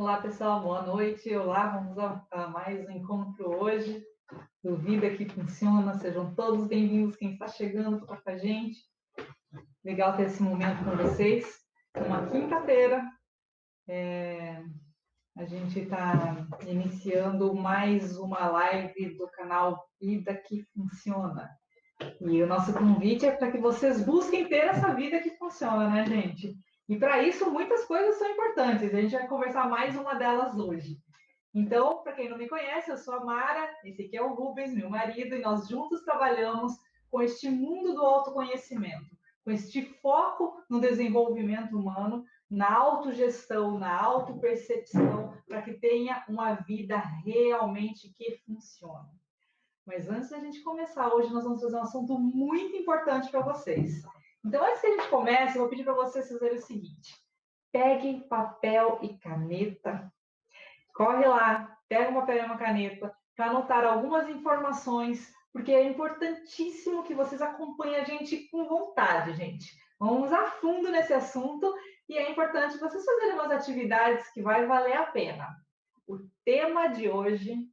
Olá, pessoal, boa noite. Olá, vamos a mais um encontro hoje do Vida que Funciona. Sejam todos bem-vindos, quem está chegando para com a gente. Legal ter esse momento com vocês. Uma quinta-feira, a gente está iniciando mais uma live do canal Vida que Funciona. E o nosso convite é para que vocês busquem ter essa vida que funciona, né, gente? E para isso, muitas coisas são importantes. A gente vai conversar mais uma delas hoje. Então, para quem não me conhece, eu sou a Mara, esse aqui é o Rubens, meu marido, e nós juntos trabalhamos com este mundo do autoconhecimento, com este foco no desenvolvimento humano, na autogestão, na autopercepção, para que tenha uma vida realmente que funcione. Mas antes da gente começar, hoje nós vamos fazer um assunto muito importante para vocês. Então, antes que a gente comece, eu vou pedir para vocês fazerem o seguinte. Pegue papel e caneta. Corre lá, pega um papel e uma caneta para anotar algumas informações, porque é importantíssimo que vocês acompanhem a gente com vontade, gente. Vamos a fundo nesse assunto e é importante vocês fazerem umas atividades que vai valer a pena. O tema de hoje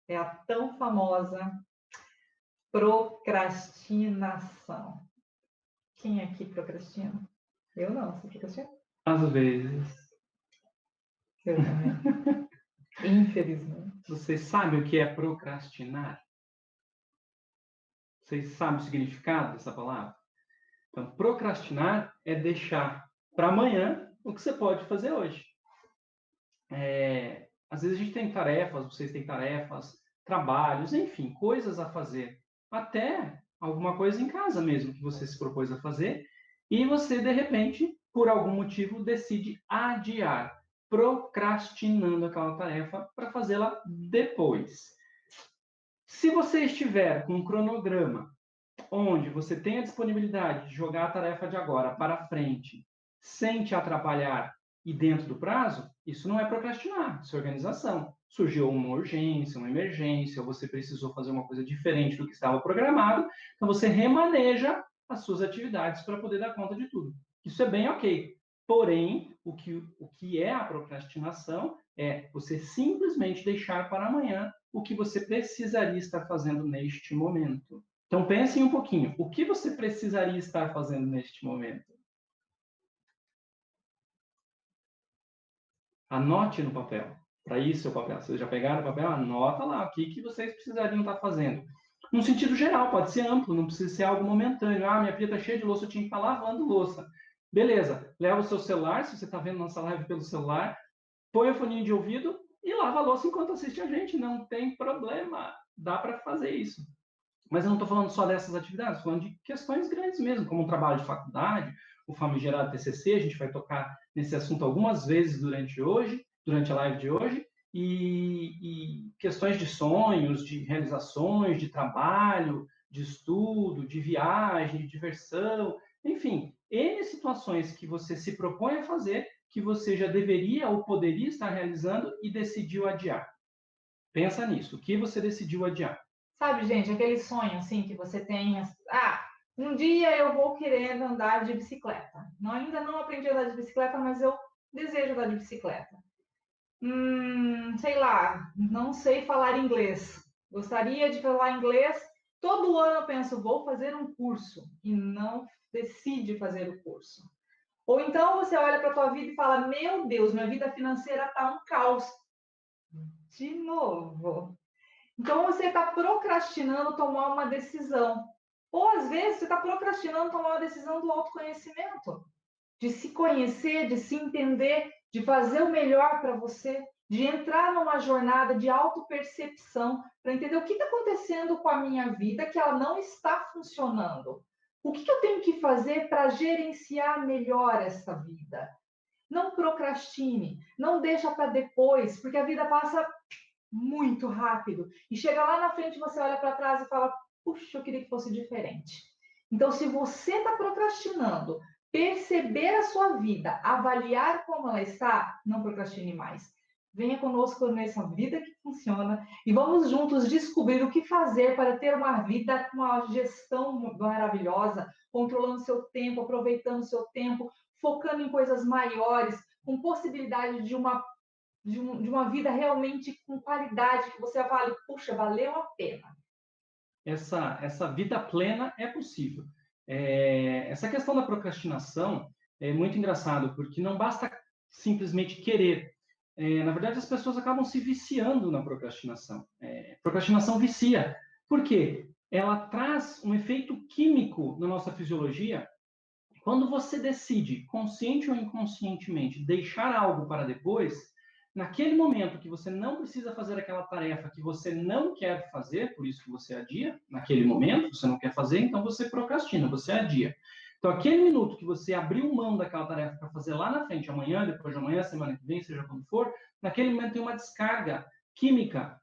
é a tão famosa procrastinação. Quem aqui procrastina? Eu não, você procrastina? Às vezes. Eu também. Infelizmente. Vocês sabem o que é procrastinar? Vocês sabem o significado dessa palavra? Então, procrastinar é deixar para amanhã o que você pode fazer hoje. Às vezes a gente tem tarefas, vocês têm tarefas, trabalhos, enfim, coisas a fazer. Até alguma coisa em casa mesmo que você se propôs a fazer e você, de repente, por algum motivo, decide adiar, procrastinando aquela tarefa para fazê-la depois. Se você estiver com um cronograma onde você tem a disponibilidade de jogar a tarefa de agora para frente, sem te atrapalhar e dentro do prazo, isso não é procrastinar, isso é organização. Surgiu uma urgência, uma emergência, ou você precisou fazer uma coisa diferente do que estava programado, então você remaneja as suas atividades para poder dar conta de tudo. Isso é bem ok. Porém, o que é a procrastinação é você simplesmente deixar para amanhã o que você precisaria estar fazendo neste momento. Então, pensem um pouquinho. O que você precisaria estar fazendo neste momento? Anote no papel. Para isso, o papel. Vocês já pegaram o papel? Anota lá o que vocês precisariam estar fazendo. Num sentido geral, pode ser amplo, não precisa ser algo momentâneo. Ah, minha pia está cheia de louça, eu tinha que estar lavando louça. Beleza, leva o seu celular, se você está vendo nossa live pelo celular, põe o foninho de ouvido e lava a louça enquanto assiste a gente. Não tem problema, dá para fazer isso. Mas eu não estou falando só dessas atividades, estou falando de questões grandes mesmo, como o trabalho de faculdade, o famigerado TCC, a gente vai tocar nesse assunto algumas vezes durante a live de hoje, e questões de sonhos, de realizações, de trabalho, de estudo, de viagem, de diversão, enfim, N situações que você se propõe a fazer, que você já deveria ou poderia estar realizando e decidiu adiar. Pensa nisso, o que você decidiu adiar? Sabe, gente, aquele sonho assim que você tem, um dia eu vou querer andar de bicicleta. Ainda não aprendi a andar de bicicleta, mas eu desejo andar de bicicleta. Sei lá, não sei falar inglês. Gostaria de falar inglês. Todo ano eu penso, vou fazer um curso e não decide fazer o curso. Ou então você olha para a tua vida e fala, meu Deus, minha vida financeira está um caos. De novo. Então, você está procrastinando tomar uma decisão. Ou, às vezes, você está procrastinando tomar uma decisão do autoconhecimento. De se conhecer, de se entender, de fazer o melhor para você, de entrar numa jornada de autopercepção, para entender o que está acontecendo com a minha vida, que ela não está funcionando. O que eu tenho que fazer para gerenciar melhor essa vida? Não procrastine, não deixa para depois, porque a vida passa muito rápido. E chega lá na frente, você olha para trás e fala, puxa, eu queria que fosse diferente. Então, se você está procrastinando, perceber a sua vida, avaliar como ela está, não procrastine mais. Venha conosco nessa vida que funciona e vamos juntos descobrir o que fazer para ter uma vida com uma gestão maravilhosa, controlando seu tempo, aproveitando seu tempo, focando em coisas maiores, com possibilidade de uma vida realmente com qualidade, que você fale, puxa, valeu a pena. Essa vida plena é possível. Essa questão da procrastinação é muito engraçado, porque não basta simplesmente querer. Na verdade, as pessoas acabam se viciando na procrastinação. Procrastinação vicia. Por quê? Ela traz um efeito químico na nossa fisiologia. Quando você decide, consciente ou inconscientemente, deixar algo para depois, naquele momento que você não precisa fazer aquela tarefa que você não quer fazer, por isso que você adia, naquele momento você não quer fazer, então você procrastina, você adia. Então, aquele minuto que você abriu mão daquela tarefa para fazer lá na frente, amanhã, depois de amanhã, semana que vem, seja quando for, naquele momento tem uma descarga química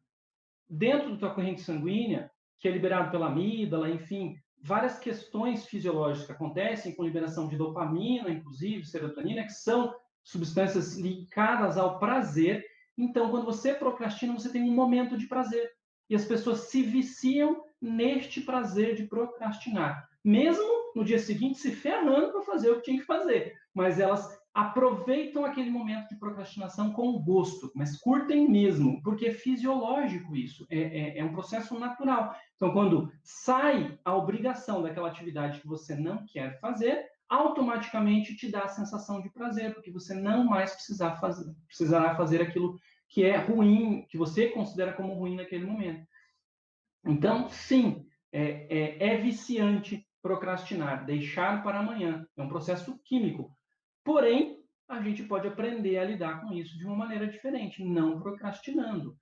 dentro da tua corrente sanguínea, que é liberado pela amígdala, enfim, várias questões fisiológicas que acontecem com liberação de dopamina, inclusive, serotonina, que são substâncias ligadas ao prazer. Então, quando você procrastina, você tem um momento de prazer. E as pessoas se viciam neste prazer de procrastinar. Mesmo no dia seguinte se ferrando para fazer o que tinha que fazer. Mas elas aproveitam aquele momento de procrastinação com gosto, mas curtem mesmo, porque é fisiológico isso, é um processo natural. Então, quando sai a obrigação daquela atividade que você não quer fazer, automaticamente te dá a sensação de prazer, porque você não mais precisará fazer aquilo que é ruim, que você considera como ruim naquele momento. Então, sim, é viciante procrastinar, deixar para amanhã. É um processo químico. Porém, a gente pode aprender a lidar com isso de uma maneira diferente, não procrastinando.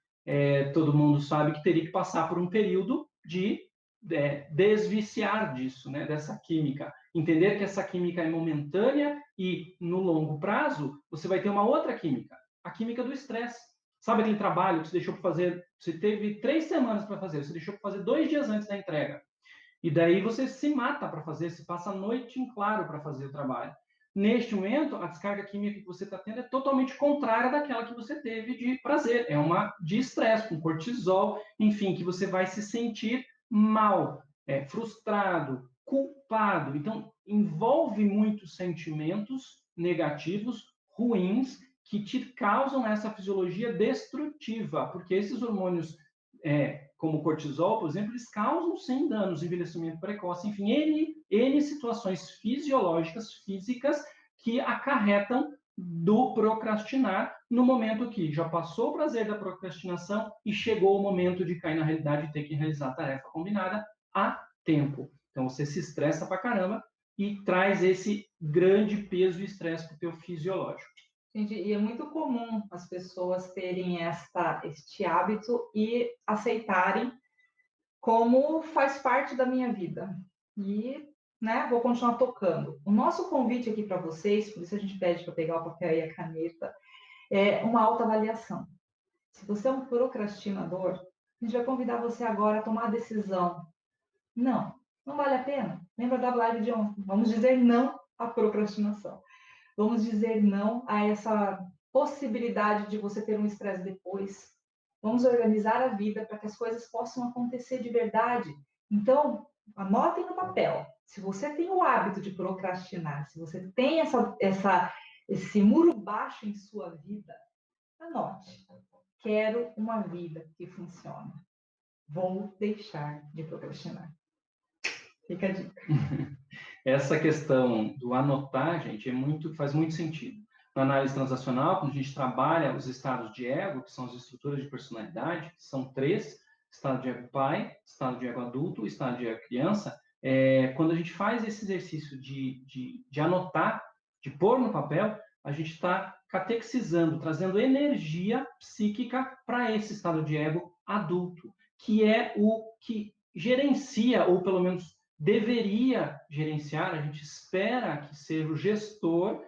Todo mundo sabe que teria que passar por um período de desviciar disso, né, dessa química. Entender que essa química é momentânea e, no longo prazo, você vai ter uma outra química, a química do estresse. Sabe aquele trabalho que você deixou para fazer, você teve 3 semanas para fazer, você deixou para fazer 2 dias antes da entrega. E daí você se mata para fazer, se passa a noite em claro para fazer o trabalho. Neste momento, a descarga química que você está tendo é totalmente contrária daquela que você teve de prazer. É uma de estresse, com cortisol, enfim, que você vai se sentir mal, frustrado, culpado. Então, envolve muitos sentimentos negativos, ruins, que te causam essa fisiologia destrutiva, porque esses hormônios, como o cortisol, por exemplo, eles causam sim danos, envelhecimento precoce, enfim, N situações fisiológicas, físicas, que acarretam do procrastinar no momento que já passou o prazer da procrastinação e chegou o momento de cair na realidade e ter que realizar a tarefa combinada a tempo. Então, você se estressa pra caramba e traz esse grande peso e estresse para o teu fisiológico. Gente, e é muito comum as pessoas terem este hábito e aceitarem como faz parte da minha vida. E, né, vou continuar tocando. O nosso convite aqui para vocês, por isso a gente pede para pegar o papel e a caneta, é uma autoavaliação. Se você é um procrastinador, a gente vai convidar você agora a tomar a decisão. Não vale a pena. Lembra da live de ontem? Vamos dizer não à procrastinação. Vamos dizer não a essa possibilidade de você ter um estresse depois. Vamos organizar a vida para que as coisas possam acontecer de verdade. Então, anotem no papel. Se você tem o hábito de procrastinar, se você tem esse muro baixo em sua vida, anote. Quero uma vida que funcione. Vou deixar de procrastinar. Fica a dica. Essa questão do anotar, gente, faz muito sentido. Na análise transacional, quando a gente trabalha os estados de ego, que são as estruturas de personalidade, são 3, estado de ego pai, estado de ego adulto, estado de ego criança, quando a gente faz esse exercício de anotar, de pôr no papel, a gente está catexizando, trazendo energia psíquica para esse estado de ego adulto, que é o que gerencia, ou pelo menos deveria gerenciar, a gente espera que seja o gestor,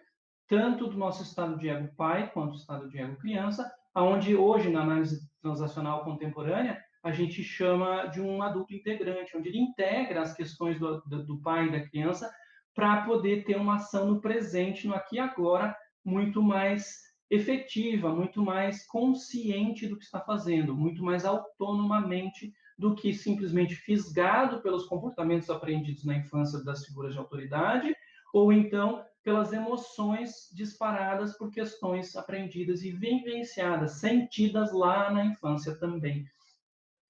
tanto do nosso estado de ego pai, quanto do estado de ego criança, onde hoje, na análise transacional contemporânea, a gente chama de um adulto integrante, onde ele integra as questões do pai e da criança para poder ter uma ação no presente, no aqui e agora, muito mais efetiva, muito mais consciente do que está fazendo, muito mais autonomamente do que simplesmente fisgado pelos comportamentos aprendidos na infância das figuras de autoridade, ou então pelas emoções disparadas por questões aprendidas e vivenciadas, sentidas lá na infância também.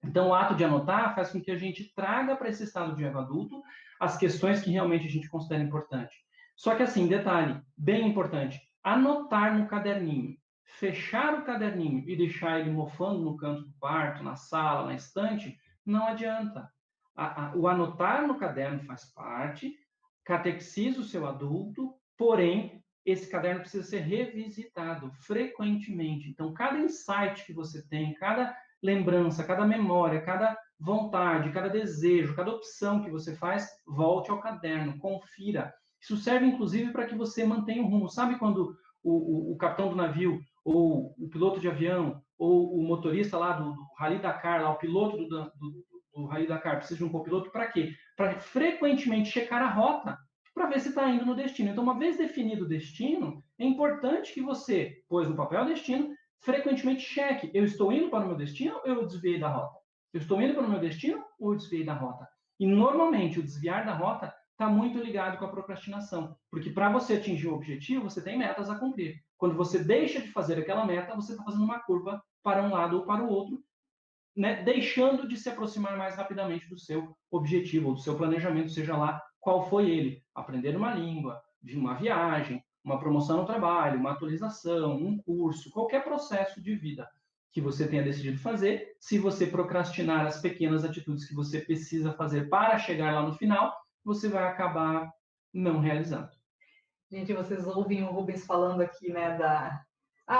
Então, o ato de anotar faz com que a gente traga para esse estado de ego adulto as questões que realmente a gente considera importante. Só que, assim, detalhe, bem importante, anotar no caderninho, fechar o caderninho e deixar ele mofando no canto do quarto, na sala, na estante, não adianta. O anotar no caderno faz parte, catequiza o seu adulto, porém, esse caderno precisa ser revisitado frequentemente. Então, cada insight que você tem, cada lembrança, cada memória, cada vontade, cada desejo, cada opção que você faz, volte ao caderno, confira. Isso serve, inclusive, para que você mantenha o rumo. Sabe quando o capitão do navio, ou o piloto de avião, ou o motorista lá do Rally Dakar, lá, o piloto do Rally Dakar, precisa de um copiloto para quê? Para frequentemente checar a rota, para ver se está indo no destino. Então, uma vez definido o destino, é importante que você, pôs no papel o destino, frequentemente cheque. Eu estou indo para o meu destino ou eu desviei da rota? Eu estou indo para o meu destino ou eu desviei da rota? E, normalmente, o desviar da rota está muito ligado com a procrastinação. Porque para você atingir o objetivo, você tem metas a cumprir. Quando você deixa de fazer aquela meta, você está fazendo uma curva para um lado ou para o outro, né, deixando de se aproximar mais rapidamente do seu objetivo, ou do seu planejamento, seja lá qual foi ele. Aprender uma língua, de uma viagem, uma promoção no trabalho, uma atualização, um curso, qualquer processo de vida que você tenha decidido fazer. Se você procrastinar as pequenas atitudes que você precisa fazer para chegar lá no final, você vai acabar não realizando. Gente, vocês ouvem o Rubens falando aqui, né,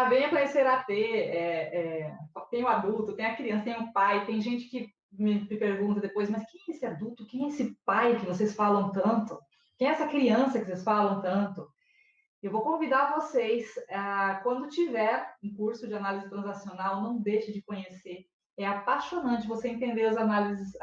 venha conhecer a T, tem o adulto, tem a criança, tem o pai, tem gente que me pergunta depois, mas quem é esse adulto, quem é esse pai que vocês falam tanto? Quem é essa criança que vocês falam tanto? Eu vou convidar vocês, quando tiver um curso de análise transacional, não deixe de conhecer. É apaixonante você entender as análises,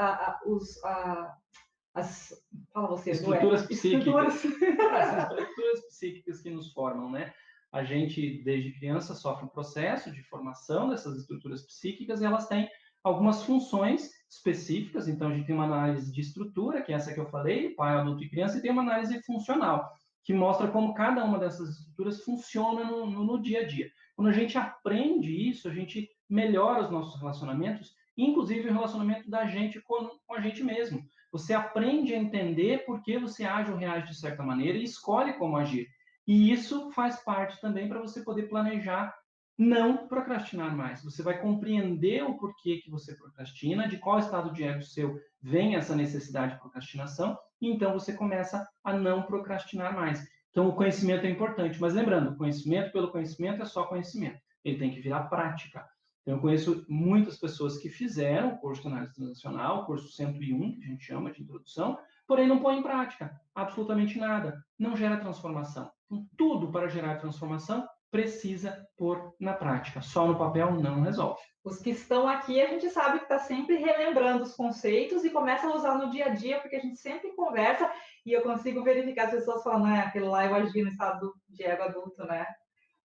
fala você, estruturas psíquicas. As estruturas psíquicas que nos formam, né? A gente, desde criança, sofre um processo de formação dessas estruturas psíquicas e elas têm algumas funções específicas. Então, a gente tem uma análise de estrutura, que é essa que eu falei, pai, adulto e criança, e tem uma análise funcional, que mostra como cada uma dessas estruturas funciona no dia a dia. Quando a gente aprende isso, a gente melhora os nossos relacionamentos, inclusive o relacionamento da gente com a gente mesmo. Você aprende a entender por que você age ou reage de certa maneira e escolhe como agir. E isso faz parte também para você poder planejar não procrastinar mais. Você vai compreender o porquê que você procrastina, de qual estado de ego seu vem essa necessidade de procrastinação, e então você começa a não procrastinar mais. Então, o conhecimento é importante, mas lembrando, conhecimento pelo conhecimento é só conhecimento. Ele tem que virar prática. Então, eu conheço muitas pessoas que fizeram o curso de análise transacional, o curso 101, que a gente chama de introdução, porém não põe em prática absolutamente nada. Não gera transformação. Então, tudo para gerar transformação precisa pôr na prática. Só no papel não resolve. Os que estão aqui, a gente sabe que está sempre relembrando os conceitos e começa a usar no dia a dia, porque a gente sempre conversa e eu consigo verificar as pessoas falando, aquele lá eu agi no estado de ego adulto, né?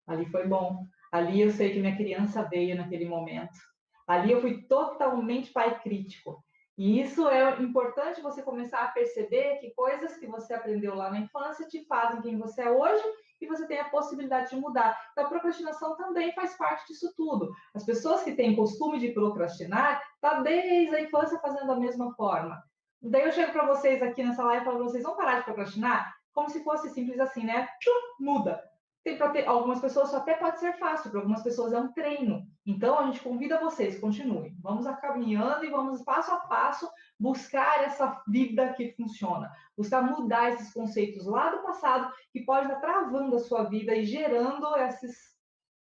Ali foi bom. Ali eu sei que minha criança veio naquele momento. Ali eu fui totalmente pai crítico. E isso é importante você começar a perceber que coisas que você aprendeu lá na infância te fazem quem você é hoje e você tem a possibilidade de mudar. Então, a procrastinação também faz parte disso tudo. As pessoas que têm costume de procrastinar, tá desde a infância fazendo da mesma forma. Daí eu chego para vocês aqui nessa live e falo para vocês, vão parar de procrastinar? Como se fosse simples assim, né? Muda. Algumas pessoas até pode ser fácil, para algumas pessoas é um treino. Então, a gente convida vocês, continuem. Vamos caminhando e vamos passo a passo buscar essa vida que funciona. Buscar mudar esses conceitos lá do passado que pode estar travando a sua vida e gerando essas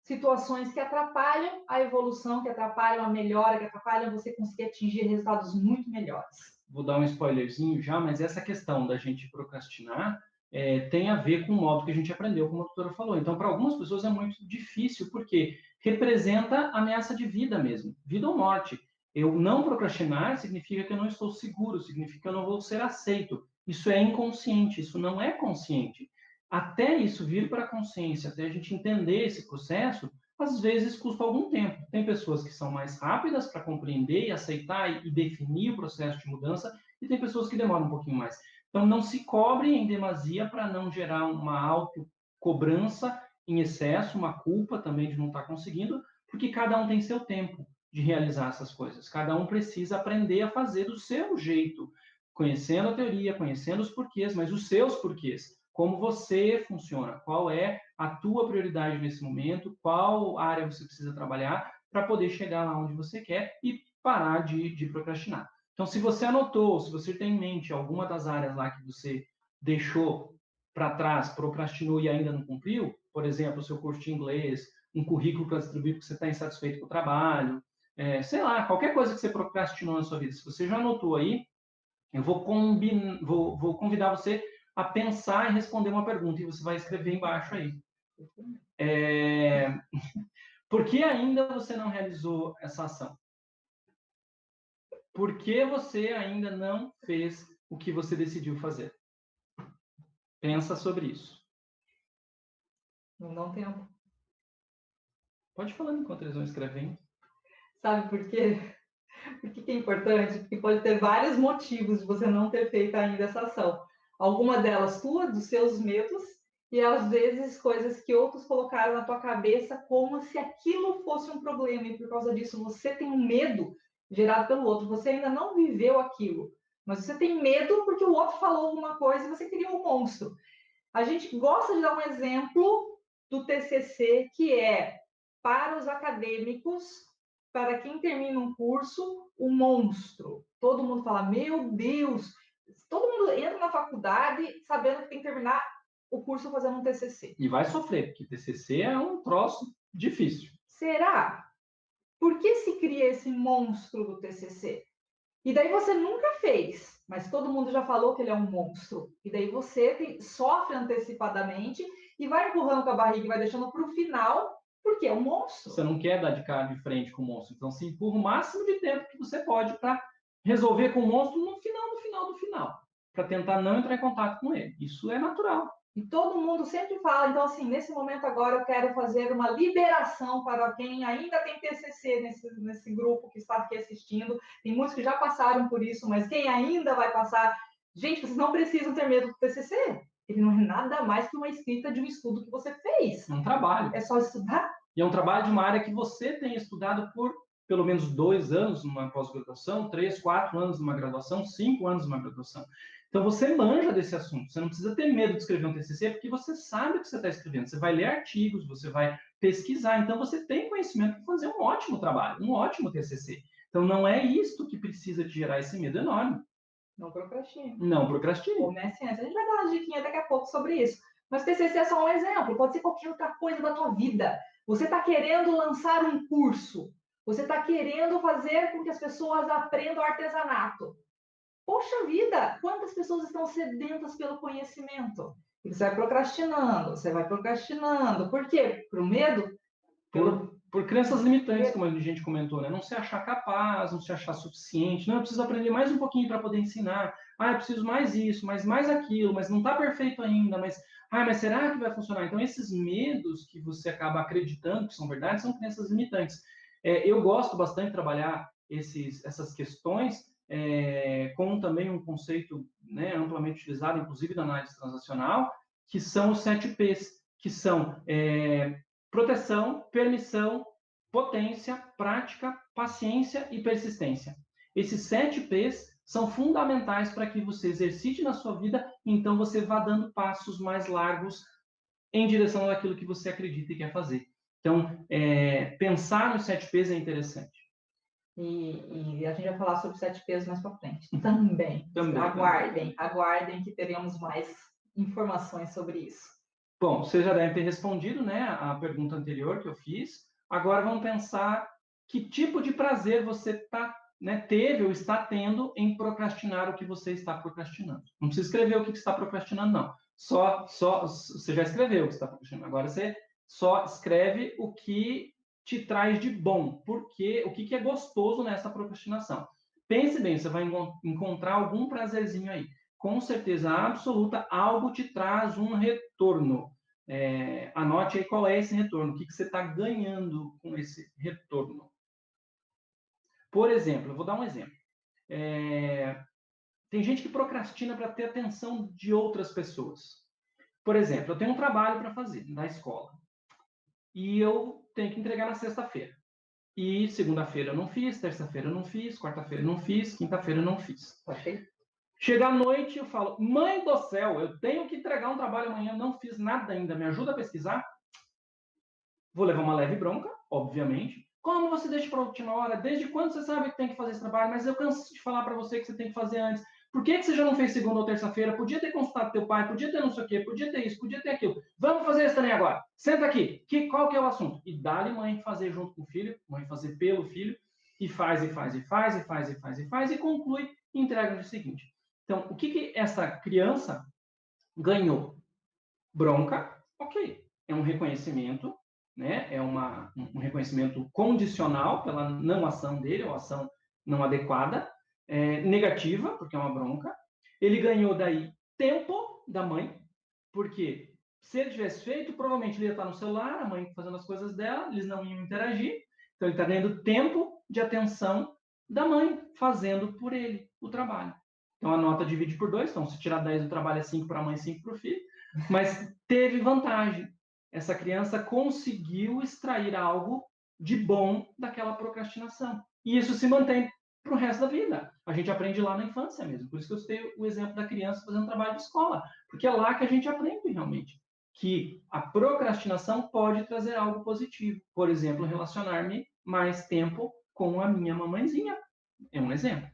situações que atrapalham a evolução, que atrapalham a melhora, que atrapalham você conseguir atingir resultados muito melhores. Vou dar um spoilerzinho já, mas essa questão da gente procrastinar tem a ver com o modo que a gente aprendeu, como a doutora falou. Então, para algumas pessoas é muito difícil, porque representa ameaça de vida mesmo, vida ou morte. Eu não procrastinar significa que eu não estou seguro, significa que eu não vou ser aceito. Isso é inconsciente, isso não é consciente. Até isso vir para a consciência, até a gente entender esse processo, às vezes custa algum tempo. Tem pessoas que são mais rápidas para compreender e aceitar e definir o processo de mudança, e tem pessoas que demoram um pouquinho mais. Então, não se cobre em demasia para não gerar uma autocobrança em excesso, uma culpa também de não estar conseguindo, porque cada um tem seu tempo de realizar essas coisas. Cada um precisa aprender a fazer do seu jeito, conhecendo a teoria, conhecendo os porquês, mas os seus porquês. Como você funciona, qual é a tua prioridade nesse momento, qual área você precisa trabalhar para poder chegar lá onde você quer e parar de procrastinar. Então, se você anotou, se você tem em mente alguma das áreas lá que você deixou para trás, procrastinou e ainda não cumpriu, por exemplo, o seu curso de inglês, um currículo para distribuir porque você está insatisfeito com o trabalho, sei lá, qualquer coisa que você procrastinou na sua vida, se você já anotou aí, eu vou convidar você a pensar e responder uma pergunta, e você vai escrever embaixo aí. Por que ainda você não realizou essa ação? Por que você ainda não fez o que você decidiu fazer? Pensa sobre isso. Não dá um tempo. Pode falar enquanto eles vão escrevendo. Sabe por quê? Por que é importante? Porque pode ter vários motivos de você não ter feito ainda essa ação. Alguma delas tua, dos seus medos, e às vezes coisas que outros colocaram na tua cabeça como se aquilo fosse um problema, e por causa disso você tem um medo gerado pelo outro. Você ainda não viveu aquilo, mas você tem medo porque o outro falou alguma coisa e você criou um monstro. A gente gosta de dar um exemplo do TCC, que é para os acadêmicos, para quem termina um curso, o monstro. Todo mundo fala, meu Deus, todo mundo entra na faculdade sabendo que tem que terminar o curso fazendo um TCC. E vai sofrer, porque TCC é um troço difícil. Será? Por que se cria esse monstro do TCC? E daí você nunca fez, mas todo mundo já falou que ele é um monstro. E daí você sofre antecipadamente e vai empurrando com a barriga e vai deixando para o final, porque é um monstro. Você não quer dar de cara de frente com o monstro, então se empurra o máximo de tempo que você pode para resolver com o monstro no final, para tentar não entrar em contato com ele. Isso é natural. E todo mundo sempre fala, então assim, nesse momento agora eu quero fazer uma liberação para quem ainda tem TCC nesse grupo que está aqui assistindo. Tem muitos que já passaram por isso, mas quem ainda vai passar, gente, vocês não precisam ter medo do TCC. Ele não é nada mais que uma escrita de um estudo que você fez. É um trabalho. É só estudar. E é um trabalho de uma área que você tem estudado por pelo menos 2 anos numa pós-graduação, 3, 4 anos numa graduação, 5 anos numa graduação. Então, você manja desse assunto. Você não precisa ter medo de escrever um TCC, porque você sabe o que você está escrevendo. Você vai ler artigos, você vai pesquisar. Então, você tem conhecimento para fazer um ótimo trabalho, um ótimo TCC. Então, não é isto que precisa te gerar esse medo enorme. Não procrastine. Não procrastine. Comece antes. A gente vai dar uma diquinha daqui a pouco sobre isso. Mas TCC é só um exemplo. Pode ser qualquer outra coisa da tua vida. Você está querendo lançar um curso. Você está querendo fazer com que as pessoas aprendam artesanato. Poxa vida, quantas pessoas estão sedentas pelo conhecimento? E você vai procrastinando, você vai procrastinando. Por quê? Por medo? Por crenças limitantes, como a gente comentou, né? Não se achar capaz, não se achar suficiente. Não, eu preciso aprender mais um pouquinho para poder ensinar. Ah, eu preciso mais isso, mais aquilo, mas não está perfeito ainda. Mas será que vai funcionar? Então, esses medos que você acaba acreditando que são verdade são crenças limitantes. Eu gosto bastante de trabalhar essas questões com também um conceito, né, amplamente utilizado, inclusive na análise transacional, que são os 7 Ps, que são proteção, permissão, potência, prática, paciência e persistência. Esses 7 Ps são fundamentais para que você exercite na sua vida, então você vá dando passos mais largos em direção àquilo que você acredita e quer fazer. Então, pensar nos 7 Ps é interessante. E a gente vai falar sobre 7 Ps mais para frente. Também. Aguardem que teremos mais informações sobre isso. Bom, você já deve ter respondido, né, a pergunta anterior que eu fiz. Agora vamos pensar que tipo de prazer você teve ou está tendo em procrastinar o que você está procrastinando. Não precisa escrever o que está procrastinando, não. Só você já escreveu o que está procrastinando. Agora você só escreve o que te traz de bom, porque o que é gostoso nessa procrastinação. Pense bem, você vai encontrar algum prazerzinho aí. Com certeza absoluta, algo te traz um retorno. Anote aí qual é esse retorno, o que você está ganhando com esse retorno. Por exemplo, eu vou dar um exemplo. Tem gente que procrastina para ter atenção de outras pessoas. Por exemplo, eu tenho um trabalho para fazer na escola e eu tenho que entregar na sexta-feira. E segunda-feira eu não fiz, terça-feira eu não fiz, quarta-feira eu não fiz, quinta-feira eu não fiz. Ok. Chega à noite, eu falo, mãe do céu, eu tenho que entregar um trabalho amanhã, não fiz nada ainda, me ajuda a pesquisar? Vou levar uma leve bronca, obviamente. Como você deixa para a última hora? Desde quando você sabe que tem que fazer esse trabalho? Mas eu canso de falar para você que você tem que fazer antes. Por que você já não fez segunda ou terça-feira? Podia ter consultado teu pai, podia ter não sei o quê, podia ter isso, podia ter aquilo. Vamos fazer isso também agora. Senta aqui. Qual que é o assunto? E dá-lhe mãe fazer junto com o filho, mãe fazer pelo filho, e faz, e faz, e faz, e faz, e faz, e faz, e conclui e entrega no dia seguinte. Então, o que essa criança ganhou? Bronca, ok. É um reconhecimento, né? É um reconhecimento condicional pela não ação dele, ou ação não adequada, negativa, porque é uma bronca. Ele ganhou daí tempo da mãe, porque se ele tivesse feito, provavelmente ele ia estar no celular, a mãe fazendo as coisas dela, eles não iam interagir. Então ele está ganhando tempo de atenção da mãe, fazendo por ele o trabalho. Então a nota divide por 2, então se tirar 10 do trabalho é 5 para a mãe, 5 para o filho. Mas teve vantagem. Essa criança conseguiu extrair algo de bom daquela procrastinação. E isso se mantém para o resto da vida. A gente aprende lá na infância mesmo. Por isso que eu citei o exemplo da criança fazendo trabalho de escola. Porque é lá que a gente aprende realmente que a procrastinação pode trazer algo positivo. Por exemplo, relacionar-me mais tempo com a minha mamãezinha. É um exemplo.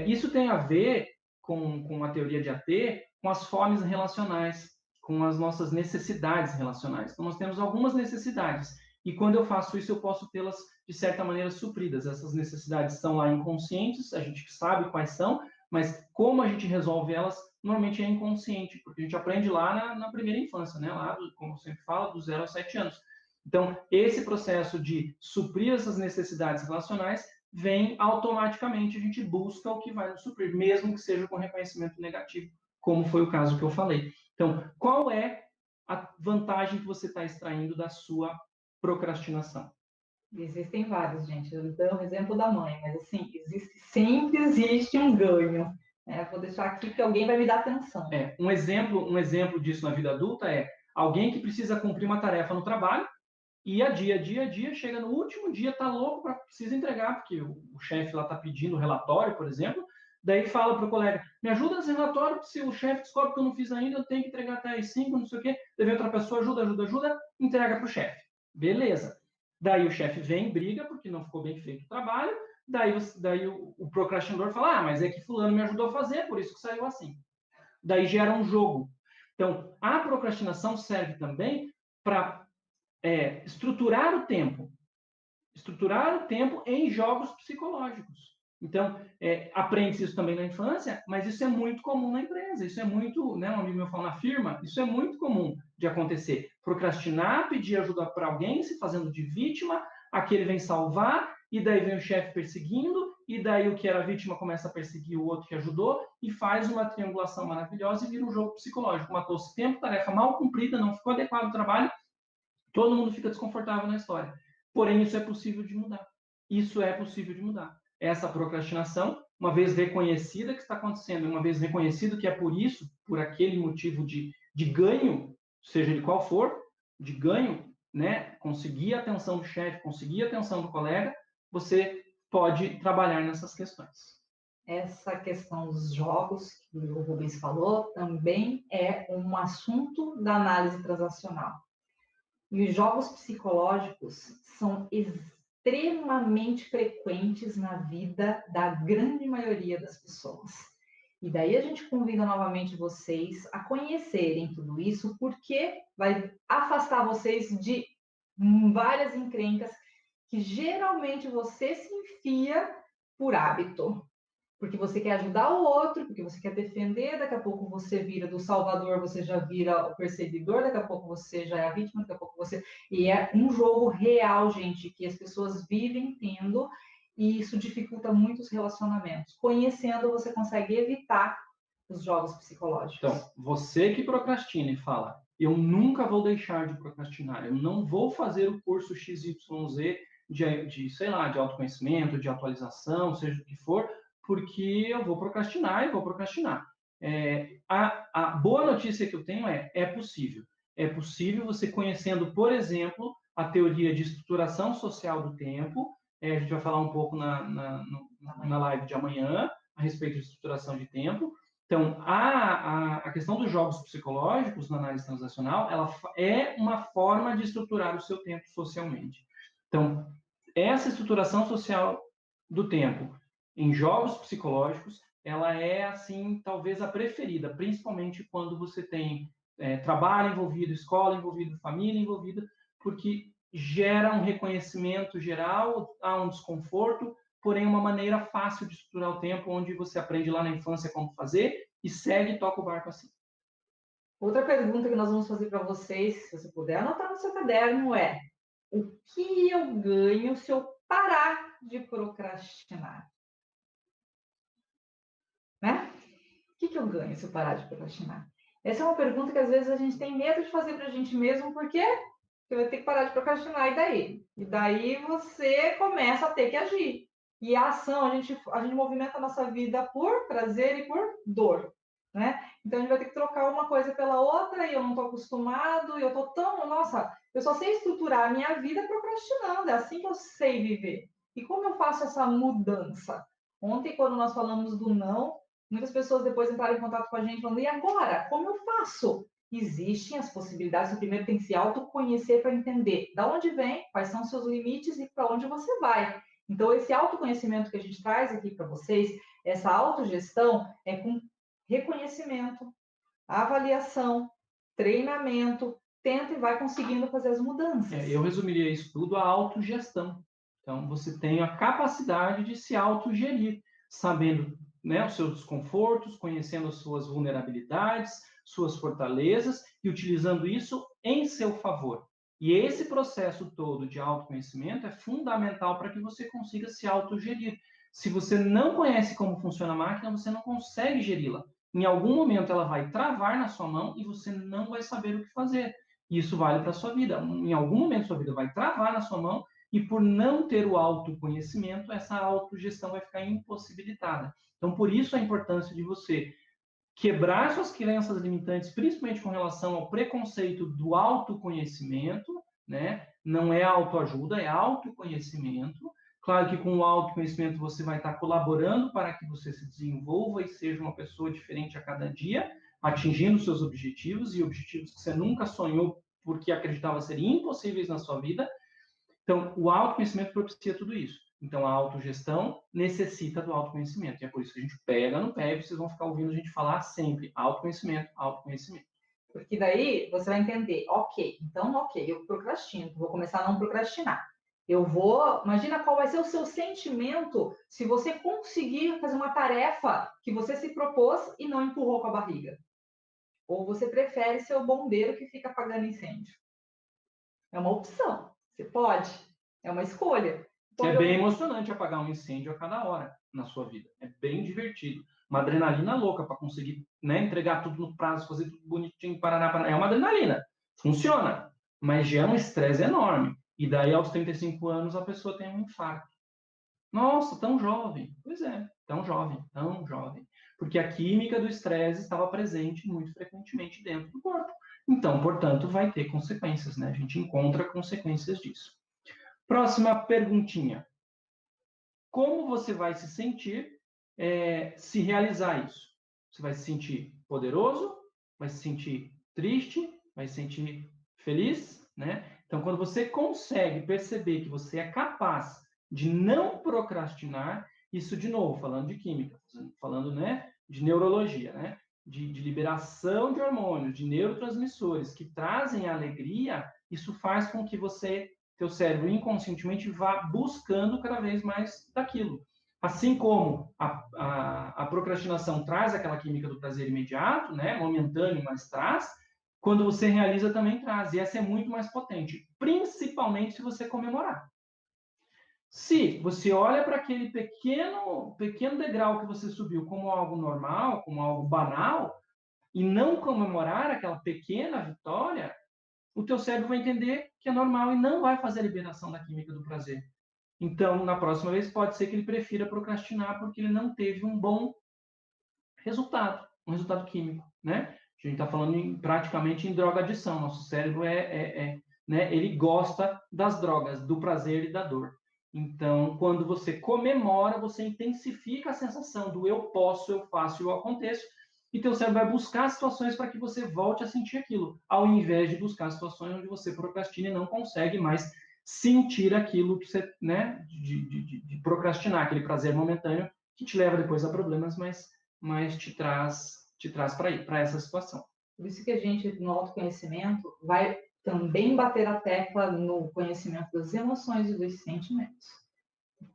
Isso tem a ver com a teoria de AT, com as fomes relacionais, com as nossas necessidades relacionais. Então, nós temos algumas necessidades, e quando eu faço isso, eu posso tê-las, de certa maneira, supridas. Essas necessidades estão lá inconscientes, a gente sabe quais são, mas como a gente resolve elas, normalmente é inconsciente, porque a gente aprende lá na primeira infância, né? Lá, como eu sempre falo, do 0 aos 7 anos. Então, esse processo de suprir essas necessidades relacionais vem automaticamente, a gente busca o que vai nos suprir, mesmo que seja com reconhecimento negativo, como foi o caso que eu falei. Então, qual é a vantagem que você está extraindo da sua procrastinação? Existem vários, gente. Eu dou o exemplo da mãe, mas assim, sempre existe um ganho. Vou deixar aqui que alguém vai me dar atenção. Um exemplo disso na vida adulta é alguém que precisa cumprir uma tarefa no trabalho e a dia, chega no último dia, tá louco para precisa entregar, porque o chefe lá tá pedindo relatório, por exemplo, daí fala para o colega, me ajuda nesse relatório, porque se o chefe descobre que eu não fiz ainda, eu tenho que entregar até às 5, não sei o quê, daí outra pessoa ajuda, entrega para o chefe. Beleza. Daí o chefe vem, briga, porque não ficou bem feito o trabalho, daí o procrastinador fala, mas é que fulano me ajudou a fazer, por isso que saiu assim. Daí gera um jogo. Então, a procrastinação serve também para estruturar o tempo em jogos psicológicos. Então, aprende isso também na infância, mas isso é muito comum na empresa, isso é muito, né, um amigo meu fala na firma, isso é muito comum de acontecer. Procrastinar, pedir ajuda para alguém, se fazendo de vítima, aquele vem salvar, e daí vem o chefe perseguindo, e daí o que era vítima começa a perseguir o outro que ajudou, e faz uma triangulação maravilhosa e vira um jogo psicológico. Matou-se tempo, tarefa mal cumprida, não ficou adequado o trabalho, todo mundo fica desconfortável na história. Porém, isso é possível de mudar. Isso é possível de mudar. Essa procrastinação, uma vez reconhecida que está acontecendo, uma vez reconhecido que é por isso, por aquele motivo de ganho, seja de qual for, de ganho, né? Conseguir a atenção do chefe, conseguir a atenção do colega, você pode trabalhar nessas questões. Essa questão dos jogos, que o Rubens falou, também é um assunto da análise transacional. E os jogos psicológicos são extremamente frequentes na vida da grande maioria das pessoas. E daí a gente convida novamente vocês a conhecerem tudo isso, porque vai afastar vocês de várias encrencas que geralmente você se enfia por hábito. Porque você quer ajudar o outro, porque você quer defender, daqui a pouco você vira do salvador, você já vira o perseguidor, daqui a pouco você já é a vítima, daqui a pouco você... E é um jogo real, gente, que as pessoas vivem tendo, e isso dificulta muito os relacionamentos. Conhecendo, você consegue evitar os jogos psicológicos. Então, você que procrastina e fala, eu nunca vou deixar de procrastinar, eu não vou fazer o curso XYZ de sei lá, de autoconhecimento, de atualização, seja o que for, porque eu vou procrastinar e vou procrastinar. A boa notícia que eu tenho é possível. É possível você conhecendo, por exemplo, a teoria de estruturação social do tempo. A gente vai falar um pouco na live de amanhã a respeito de estruturação de tempo. Então, a questão dos jogos psicológicos na análise transacional, ela é uma forma de estruturar o seu tempo socialmente. Então, essa estruturação social do tempo em jogos psicológicos, ela é, assim, talvez a preferida, principalmente quando você tem trabalho envolvido, escola envolvida, família envolvida, porque gera um reconhecimento geral, há um desconforto, porém uma maneira fácil de estruturar o tempo, onde você aprende lá na infância como fazer e segue e toca o barco assim. Outra pergunta que nós vamos fazer para vocês, se você puder anotar no seu caderno, é: o que eu ganho se eu parar de procrastinar? Né? O que eu ganho se eu parar de procrastinar? Essa é uma pergunta que às vezes a gente tem medo de fazer para a gente mesmo, porque você vai ter que parar de procrastinar, e daí? E daí você começa a ter que agir. E a ação, a gente movimenta a nossa vida por prazer e por dor, né? Então a gente vai ter que trocar uma coisa pela outra, e eu não estou acostumado, e eu estou tão, nossa, eu só sei estruturar a minha vida procrastinando, é assim que eu sei viver. E como eu faço essa mudança? Ontem, quando nós falamos do não, muitas pessoas depois entraram em contato com a gente falando: e agora? Como eu faço? Existem as possibilidades. O primeiro tem que se autoconhecer para entender de onde vem, quais são os seus limites e para onde você vai. Então, esse autoconhecimento que a gente traz aqui para vocês, essa autogestão, é com reconhecimento, avaliação, treinamento, tenta e vai conseguindo fazer as mudanças. Eu resumiria isso tudo à autogestão. Então, você tem a capacidade de se autogerir, sabendo, né, os seus desconfortos, conhecendo as suas vulnerabilidades, suas fortalezas e utilizando isso em seu favor. E esse processo todo de autoconhecimento é fundamental para que você consiga se autogerir. Se você não conhece como funciona a máquina, você não consegue geri-la. Em algum momento ela vai travar na sua mão e você não vai saber o que fazer. E isso vale para a sua vida. Em algum momento sua vida vai travar na sua mão e por não ter o autoconhecimento, essa autogestão vai ficar impossibilitada. Então, por isso a importância de você quebrar suas crenças limitantes, principalmente com relação ao preconceito do autoconhecimento, né? Não é autoajuda, é autoconhecimento. Claro que com o autoconhecimento você vai estar colaborando para que você se desenvolva e seja uma pessoa diferente a cada dia, atingindo seus objetivos e objetivos que você nunca sonhou porque acreditava serem impossíveis na sua vida. Então, o autoconhecimento propicia tudo isso. Então, a autogestão necessita do autoconhecimento. E é por isso que a gente pega no pé e vocês vão ficar ouvindo a gente falar sempre autoconhecimento, autoconhecimento. Porque daí você vai entender, ok, eu procrastino, vou começar a não procrastinar. Imagina qual vai ser o seu sentimento se você conseguir fazer uma tarefa que você se propôs e não empurrou com a barriga. Ou você prefere ser o bombeiro que fica apagando incêndio. É uma opção, você pode, é uma escolha. É bem emocionante apagar um incêndio a cada hora na sua vida. É bem divertido. Uma adrenalina louca para conseguir, né, entregar tudo no prazo, fazer tudo bonitinho, paraná. É uma adrenalina. Funciona. Mas gera um estresse enorme. E daí, aos 35 anos, a pessoa tem um infarto. Nossa, tão jovem. Pois é, tão jovem, tão jovem. Porque a química do estresse estava presente muito frequentemente dentro do corpo. Então, portanto, vai ter consequências, né? A gente encontra consequências disso. Próxima perguntinha. Como você vai se sentir se realizar isso? Você vai se sentir poderoso? Vai se sentir triste? Vai se sentir feliz? Né? Então, quando você consegue perceber que você é capaz de não procrastinar, isso de novo, falando de química, falando, né, de neurologia, né? De liberação de hormônios, de neurotransmissores que trazem alegria, isso faz com que teu cérebro inconscientemente vá buscando cada vez mais daquilo. Assim como a procrastinação traz aquela química do prazer imediato, né, momentâneo, mas traz, quando você realiza também traz. E essa é muito mais potente, principalmente se você comemorar. Se você olha para aquele pequeno degrau que você subiu como algo normal, como algo banal, e não comemorar aquela pequena vitória, o teu cérebro vai entender que é normal e não vai fazer a liberação da química do prazer. Então, na próxima vez, pode ser que ele prefira procrastinar porque ele não teve um bom resultado, um resultado químico, né? A gente está falando praticamente em droga-adição. Nosso cérebro né, ele gosta das drogas, do prazer e da dor. Então, quando você comemora, você intensifica a sensação do eu posso, eu faço, eu aconteço, e teu cérebro vai buscar situações para que você volte a sentir aquilo, ao invés de buscar situações onde você procrastina e não consegue mais sentir aquilo que você, né, de procrastinar, aquele prazer momentâneo que te leva depois a problemas, mas te traz para essa situação. Por isso que a gente, no autoconhecimento, vai também bater a tecla no conhecimento das emoções e dos sentimentos.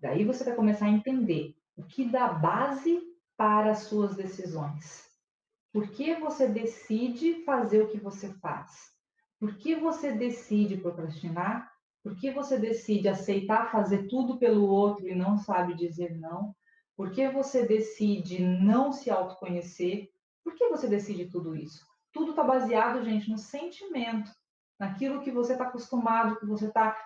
Daí você vai começar a entender o que dá base para as suas decisões. Por que você decide fazer o que você faz? Por que você decide procrastinar? Por que você decide aceitar fazer tudo pelo outro e não sabe dizer não? Por que você decide não se autoconhecer? Por que você decide tudo isso? Tudo está baseado, gente, no sentimento, naquilo que você está acostumado,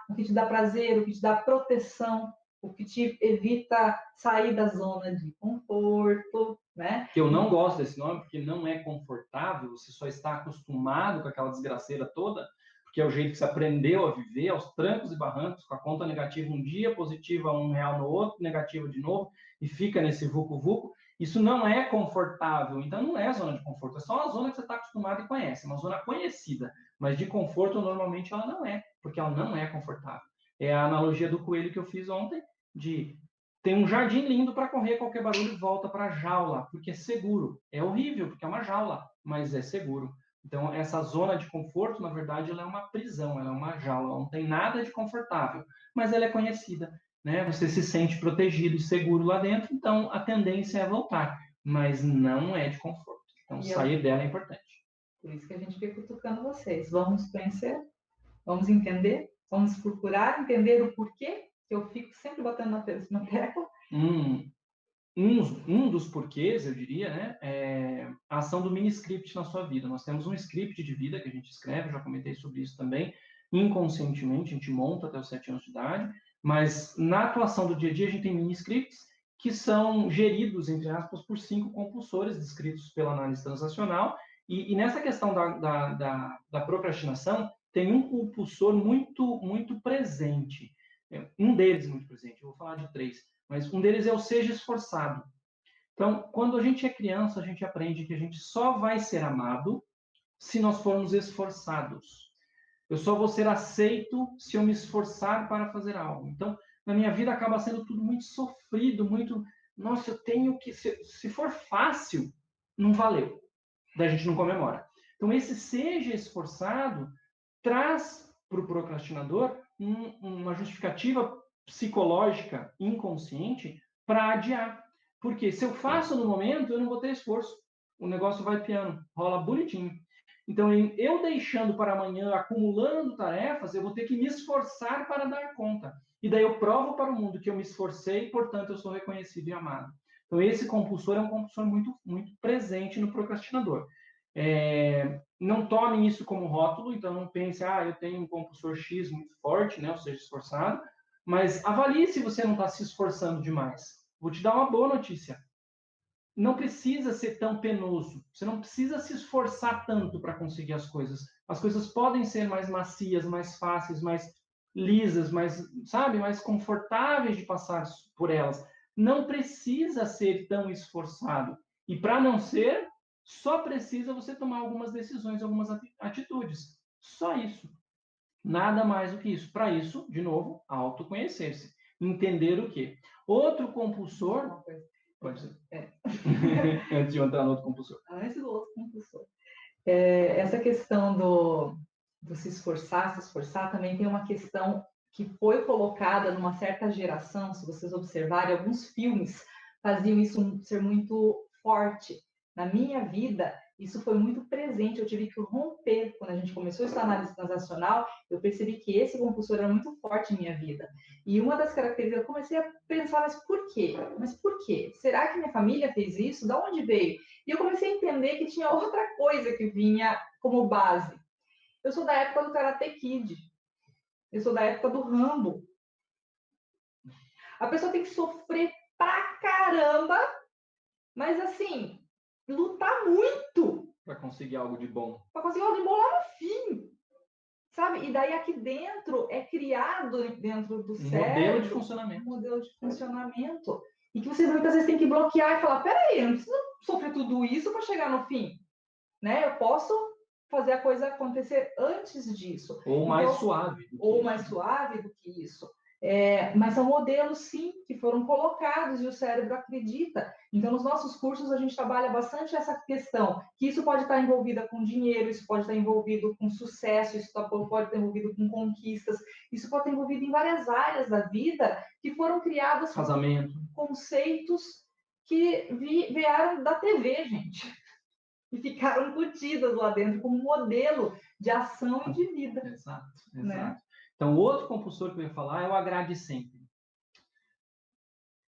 o que te dá prazer, o que te dá proteção, o que te evita sair da zona de conforto, né? Que eu não gosto desse nome, porque não é confortável, você só está acostumado com aquela desgraceira toda, porque é o jeito que você aprendeu a viver, aos trancos e barrancos, com a conta negativa um dia, positiva R$1 no outro, negativa de novo, e fica nesse vucu-vucu. Isso não é confortável, então não é zona de conforto, é só uma zona que você está acostumado e conhece, uma zona conhecida, mas de conforto normalmente ela não é, porque ela não é confortável. É a analogia do coelho que eu fiz ontem, de tem um jardim lindo para correr, qualquer barulho volta para a jaula, porque é seguro. É horrível, porque é uma jaula, mas é seguro. Então, essa zona de conforto, na verdade, ela é uma prisão, ela é uma jaula, ela não tem nada de confortável, mas ela é conhecida, né? Você se sente protegido e seguro lá dentro, então a tendência é voltar, mas não é de conforto. Então, sair dela é importante. Por isso que a gente fica cutucando vocês. Vamos conhecer, vamos entender, vamos procurar entender o porquê, que eu fico sempre batendo na tecla. Um dos porquês, eu diria, né, é a ação do mini-script na sua vida. Nós temos um script de vida que a gente escreve, já comentei sobre isso também, inconscientemente, a gente monta até os 7 anos de idade, mas na atuação do dia a dia a gente tem mini-scripts que são geridos, entre aspas, por 5 compulsores descritos pela análise transacional, e nessa questão da procrastinação, tem um compulsor muito presente, um deles muito presente, eu vou falar de 3, mas um deles é o seja esforçado. Então, quando a gente é criança, a gente aprende que a gente só vai ser amado se nós formos esforçados. Eu só vou ser aceito se eu me esforçar para fazer algo. Então, na minha vida acaba sendo tudo muito sofrido, muito, nossa, eu tenho que, se for fácil, não valeu. Daí a gente não comemora. Então, esse seja esforçado traz para o procrastinador uma justificativa psicológica inconsciente para adiar. Porque se eu faço no momento, eu não vou ter esforço. O negócio vai piano, rola bonitinho. Então, eu deixando para amanhã, acumulando tarefas, eu vou ter que me esforçar para dar conta. E daí eu provo para o mundo que eu me esforcei, portanto, eu sou reconhecido e amado. Então, esse compulsor é um compulsor muito presente no procrastinador. Não tomem isso como rótulo, então não pense, eu tenho um compulsor X muito forte, né, ou seja, esforçado, mas avalie se você não está se esforçando demais. Vou te dar uma boa notícia. Não precisa ser tão penoso, você não precisa se esforçar tanto para conseguir as coisas. As coisas podem ser mais macias, mais fáceis, mais lisas, mais confortáveis de passar por elas. Não precisa ser tão esforçado. E para não ser, só precisa você tomar algumas decisões, algumas atitudes. Só isso. Nada mais do que isso. Para isso, de novo, autoconhecer-se. Entender o quê? Outro compulsor... Pode ser. Antes de eu entrar no outro compulsor. Antes do outro compulsor. Essa questão do se esforçar, também tem uma questão que foi colocada numa certa geração, se vocês observarem, alguns filmes faziam isso ser muito forte. Na minha vida, isso foi muito presente, eu tive que romper. Quando a gente começou a estudar análise transacional, eu percebi que esse compulsor era muito forte em minha vida. E uma das características, eu comecei a pensar, mas por quê? Mas por quê? Será que minha família fez isso? De onde veio? E eu comecei a entender que tinha outra coisa que vinha como base. Eu sou da época do Karate Kid. Eu sou da época do Rambo. A pessoa tem que sofrer pra caramba, mas assim, lutar muito para conseguir algo de bom. para conseguir algo de bom lá no fim, sabe? E daí aqui dentro é criado dentro do cérebro modelo de funcionamento. Um modelo de funcionamento. E que você muitas vezes tem que bloquear e falar, peraí, eu não preciso sofrer tudo isso para chegar no fim, né? Eu posso fazer a coisa acontecer antes disso. Ou mais suave. Ou mais suave do que isso. Mas são modelos, sim, que foram colocados e o cérebro acredita. Então, nos nossos cursos, a gente trabalha bastante essa questão, que isso pode estar envolvido com dinheiro, isso pode estar envolvido com sucesso, isso pode estar envolvido com conquistas, isso pode estar envolvido em várias áreas da vida que foram criadas casamento, conceitos que vieram da TV, gente. E ficaram curtidas lá dentro como modelo de ação e de vida. Exato. Né? Então, outro compulsor que eu ia falar é o agrade sempre.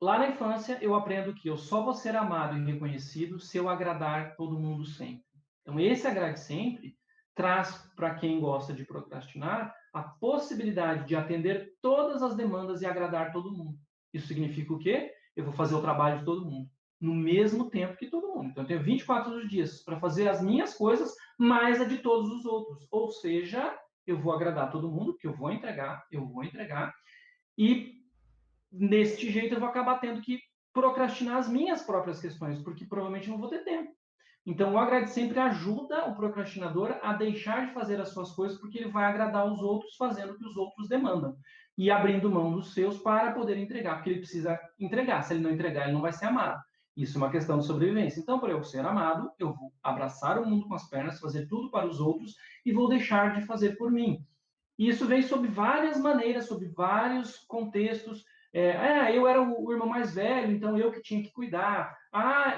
Lá na infância, eu aprendo que eu só vou ser amado e reconhecido se eu agradar todo mundo sempre. Então, esse agrade sempre traz para quem gosta de procrastinar a possibilidade de atender todas as demandas e agradar todo mundo. Isso significa o quê? Eu vou fazer o trabalho de todo mundo no mesmo tempo que todo mundo. Então, eu tenho 24 dias para fazer as minhas coisas, mais a de todos os outros. Ou seja, eu vou agradar todo mundo, que eu vou entregar, e neste jeito eu vou acabar tendo que procrastinar as minhas próprias questões, porque provavelmente não vou ter tempo. Então, o agrade sempre ajuda o procrastinador a deixar de fazer as suas coisas, porque ele vai agradar os outros fazendo o que os outros demandam. E abrindo mão dos seus para poder entregar, porque ele precisa entregar. Se ele não entregar, ele não vai ser amado. Isso é uma questão de sobrevivência. Então, para eu ser amado, eu vou abraçar o mundo com as pernas, fazer tudo para os outros e vou deixar de fazer por mim. E isso vem sob várias maneiras, sob vários contextos. Eu era o irmão mais velho, então eu que tinha que cuidar.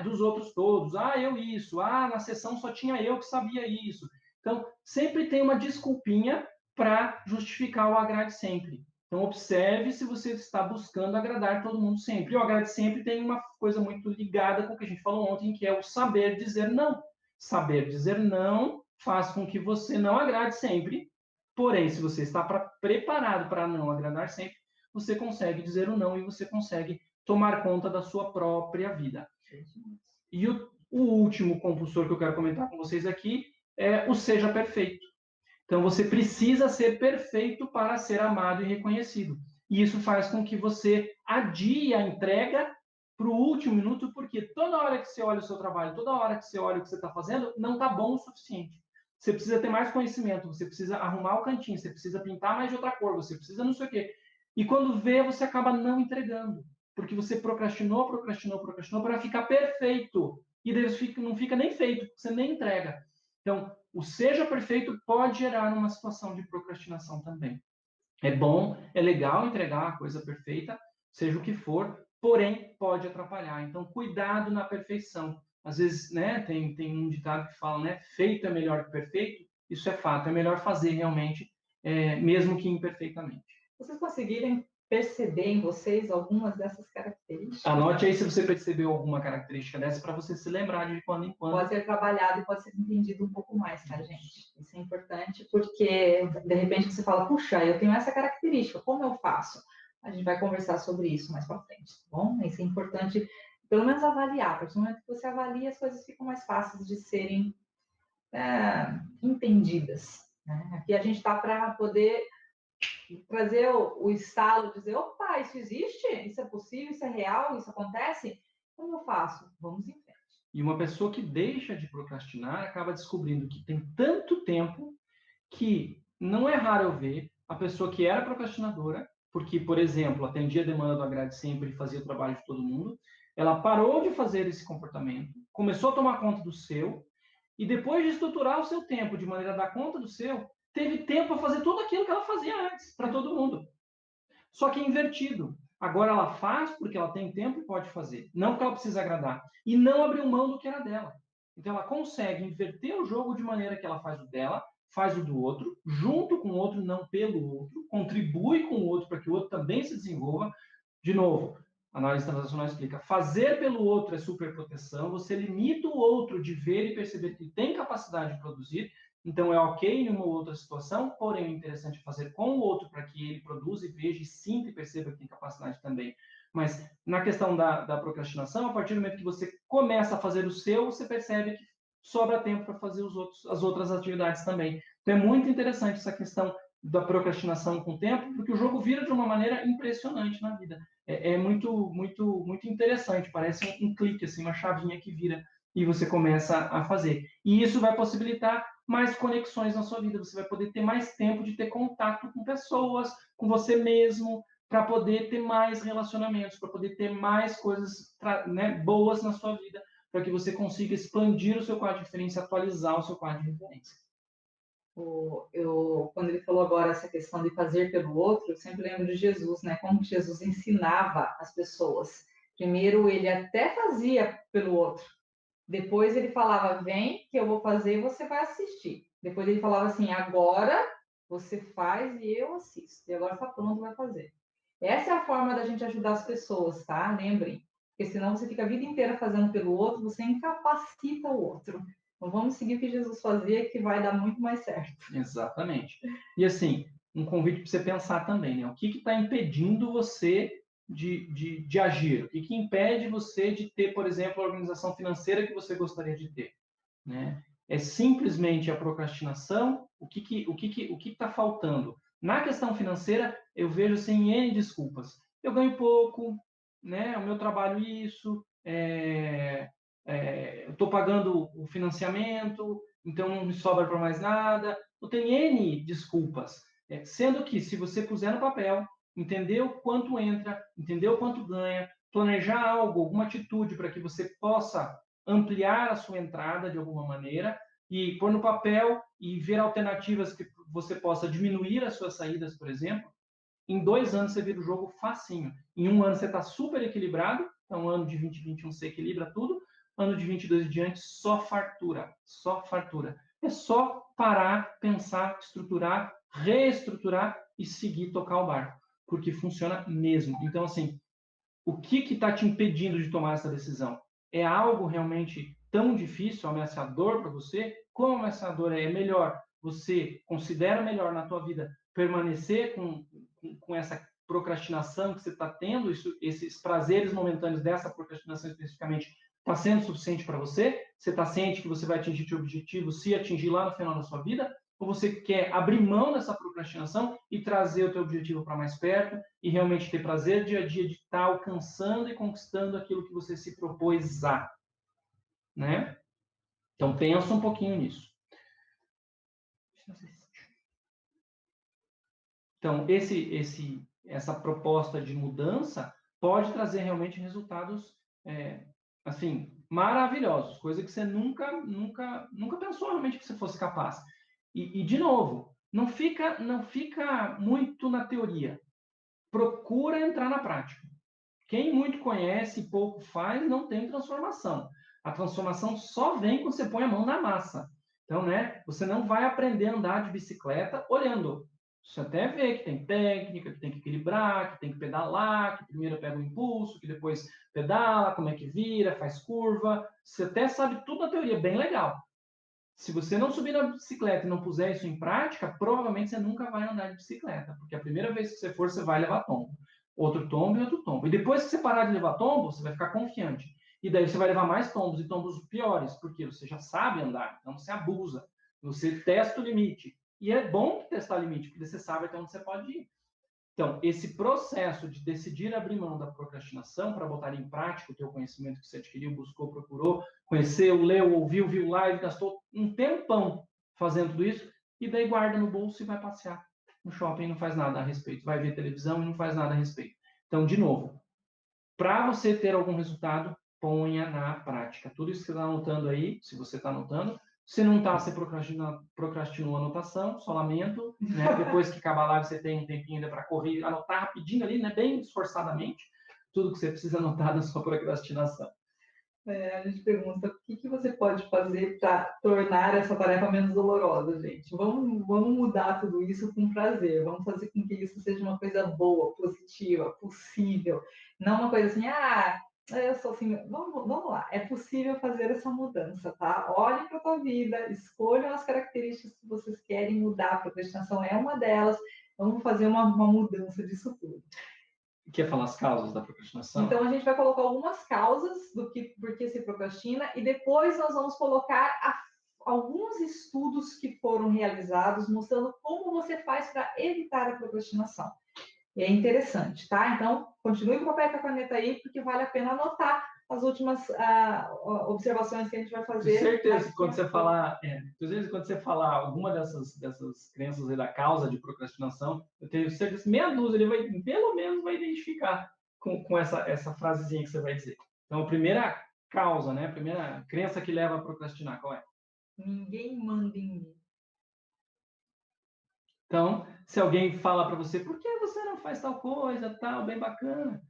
Dos outros todos. Eu isso. Na sessão só tinha eu que sabia isso. Então, sempre tem uma desculpinha para justificar o agrade sempre. Então, observe se você está buscando agradar todo mundo sempre. E o agrade sempre tem uma coisa muito ligada com o que a gente falou ontem, que é o saber dizer não. Saber dizer não faz com que você não agrade sempre. Porém, se você está preparado para não agradar sempre, você consegue dizer o não e você consegue tomar conta da sua própria vida. E o último compulsor que eu quero comentar com vocês aqui é o seja perfeito. Então, você precisa ser perfeito para ser amado e reconhecido. E isso faz com que você adie a entrega para o último minuto, porque toda hora que você olha o seu trabalho, toda hora que você olha o que você está fazendo, não está bom o suficiente. Você precisa ter mais conhecimento, você precisa arrumar o cantinho, você precisa pintar mais de outra cor, você precisa não sei o quê. E quando vê, você acaba não entregando, porque você procrastinou para ficar perfeito. E daí não fica nem feito, você nem entrega. Então, o seja perfeito pode gerar uma situação de procrastinação também. É bom, é legal entregar a coisa perfeita, seja o que for, porém pode atrapalhar. Então, cuidado na perfeição. Às vezes, né, tem um ditado que fala, né, feito é melhor que perfeito. Isso é fato, é melhor fazer realmente, mesmo que imperfeitamente. Vocês conseguirem perceber em vocês algumas dessas características? Anote aí se você percebeu alguma característica dessa para você se lembrar de quando em quando. Pode ser trabalhado e pode ser entendido um pouco mais, tá, gente? Isso é importante porque, de repente, você fala, puxa, eu tenho essa característica, como eu faço? A gente vai conversar sobre isso mais para frente, tá bom? Isso é importante, pelo menos avaliar. A partir do momento que você avalia, as coisas ficam mais fáceis de serem entendidas. Né? Aqui a gente está para poder trazer o estalo, dizer, opa, isso existe? Isso é possível? Isso é real? Isso acontece? Como eu faço? Vamos em frente. E uma pessoa que deixa de procrastinar acaba descobrindo que tem tanto tempo que não é raro eu ver a pessoa que era procrastinadora, porque, por exemplo, atendia a demanda do agrade sempre e fazia o trabalho de todo mundo, ela parou de fazer esse comportamento, começou a tomar conta do seu, e depois de estruturar o seu tempo de maneira a dar conta do seu, teve tempo para fazer tudo aquilo que ela fazia antes, para todo mundo. Só que invertido. Agora ela faz porque ela tem tempo e pode fazer, não porque ela precisa agradar. E não abriu mão do que era dela. Então ela consegue inverter o jogo de maneira que ela faz o dela, faz o do outro, junto com o outro, não pelo outro, contribui com o outro para que o outro também se desenvolva. De novo, a análise transacional explica, fazer pelo outro é superproteção, você limita o outro de ver e perceber que ele tem capacidade de produzir, então é ok em uma ou outra situação, porém o interessante é fazer com o outro para que ele produza e veja e sinta e perceba que tem capacidade também Mas na questão da procrastinação, a partir do momento que você começa a fazer o seu, você percebe que sobra tempo para fazer as outras atividades também. Então é muito interessante essa questão da procrastinação com o tempo, porque o jogo vira de uma maneira impressionante na vida. É muito, muito, muito interessante, parece um clique, assim, uma chavinha que vira e você começa a fazer. E isso vai possibilitar mais conexões na sua vida, você vai poder ter mais tempo de ter contato com pessoas, com você mesmo, para poder ter mais relacionamentos, para poder ter mais coisas, né, boas na sua vida, para que você consiga expandir o seu quadro de referência, atualizar o seu quadro de referência. Quando ele falou agora essa questão de fazer pelo outro, eu sempre lembro de Jesus, né? Como Jesus ensinava as pessoas. Primeiro, ele até fazia pelo outro. Depois, ele falava, vem, que eu vou fazer e você vai assistir. Depois, ele falava assim, agora você faz e eu assisto. E agora está pronto, vai fazer. Essa é a forma da gente ajudar as pessoas, tá? Lembrem. Porque senão você fica a vida inteira fazendo pelo outro, você incapacita o outro. Então, vamos seguir o que Jesus fazia, que vai dar muito mais certo. Exatamente. E assim, um convite para você pensar também, né? O que está impedindo você de agir? O que impede você de ter, por exemplo, a organização financeira que você gostaria de ter? Né? É simplesmente a procrastinação? O que está faltando? Na questão financeira, eu vejo assim, N desculpas. Eu ganho pouco, né? O meu trabalho isso, eu estou pagando o financiamento, então não me sobra para mais nada. Eu tenho N desculpas. Sendo que, se você puser no papel, entender o quanto entra, entender o quanto ganha, planejar algo, alguma atitude para que você possa ampliar a sua entrada de alguma maneira e pôr no papel e ver alternativas que você possa diminuir as suas saídas, por exemplo, em 2 anos você vira o jogo facinho. Em 1 ano você está super equilibrado, então ano de 2021 você equilibra tudo, ano de 22 em diante só fartura, só fartura. É só parar, pensar, estruturar, reestruturar e seguir tocar o barco, porque funciona mesmo. Então, assim, o que está te impedindo de tomar essa decisão? É algo realmente tão difícil, ameaçador para você? Como ameaçador é melhor? Você considera melhor na tua vida permanecer com essa procrastinação que você está tendo, esses prazeres momentâneos dessa procrastinação especificamente, está sendo suficiente para você? Você está ciente que você vai atingir seu objetivo se atingir lá no final da sua vida? Ou você quer abrir mão dessa procrastinação e trazer o teu objetivo para mais perto e realmente ter prazer dia a dia de estar alcançando e conquistando aquilo que você se propôs a, né? Então pensa um pouquinho nisso. Então essa proposta de mudança pode trazer realmente resultados assim maravilhosos, coisa que você nunca pensou realmente que você fosse capaz. E de novo, não fica muito na teoria. Procura entrar na prática. Quem muito conhece e pouco faz, não tem transformação. A transformação só vem quando você põe a mão na massa. Então, né, você não vai aprender a andar de bicicleta olhando. Você até vê que tem técnica, que tem que equilibrar, que tem que pedalar, que primeiro pega o impulso, que depois pedala, como é que vira, faz curva. Você até sabe tudo na teoria, bem legal. Se você não subir na bicicleta e não puser isso em prática, provavelmente você nunca vai andar de bicicleta, porque a primeira vez que você for, você vai levar tombo. Outro tombo e outro tombo. E depois que você parar de levar tombo, você vai ficar confiante. E daí você vai levar mais tombos e tombos piores, porque você já sabe andar, então você abusa. Você testa o limite. E é bom testar o limite, porque você sabe até onde você pode ir. Então, esse processo de decidir abrir mão da procrastinação para botar em prática o teu conhecimento que você adquiriu, buscou, procurou, conheceu, leu, ouviu, viu live, gastou um tempão fazendo tudo isso, e daí guarda no bolso e vai passear no shopping e não faz nada a respeito. Vai ver televisão e não faz nada a respeito. Então, de novo, para você ter algum resultado, ponha na prática. Tudo isso que você está anotando aí, se você está anotando, se não está, você procrastinou a anotação, só lamento. Né? Depois que acabar a live, você tem um tempinho ainda para correr, anotar rapidinho ali, né? Bem esforçadamente, tudo que você precisa anotar da sua procrastinação. A gente pergunta o que você pode fazer para tornar essa tarefa menos dolorosa, gente. Vamos mudar tudo isso com prazer. Vamos fazer com que isso seja uma coisa boa, positiva, possível. Não uma coisa assim, eu sou assim. Vamos lá. É possível fazer essa mudança, tá? Olhem para a tua vida, escolham as características que vocês querem mudar. A procrastinação é uma delas. Vamos fazer uma mudança disso tudo. Quer falar as causas da procrastinação? Então, a gente vai colocar algumas causas do que por que se procrastina e depois nós vamos colocar alguns estudos que foram realizados mostrando como você faz para evitar a procrastinação. E é interessante, tá? Então, continue com o papel e com a caneta aí, porque vale a pena anotar as últimas observações que a gente vai fazer. Com certeza, quando você falar alguma dessas crenças aí da causa de procrastinação, eu tenho certeza que meia dúzia ele pelo menos vai identificar com essa frasezinha que você vai dizer. Então, a primeira causa, né? A primeira crença que leva a procrastinar, qual é? Ninguém manda em mim. Então, se alguém fala para você, por que você não faz tal coisa, tal, bem bacana?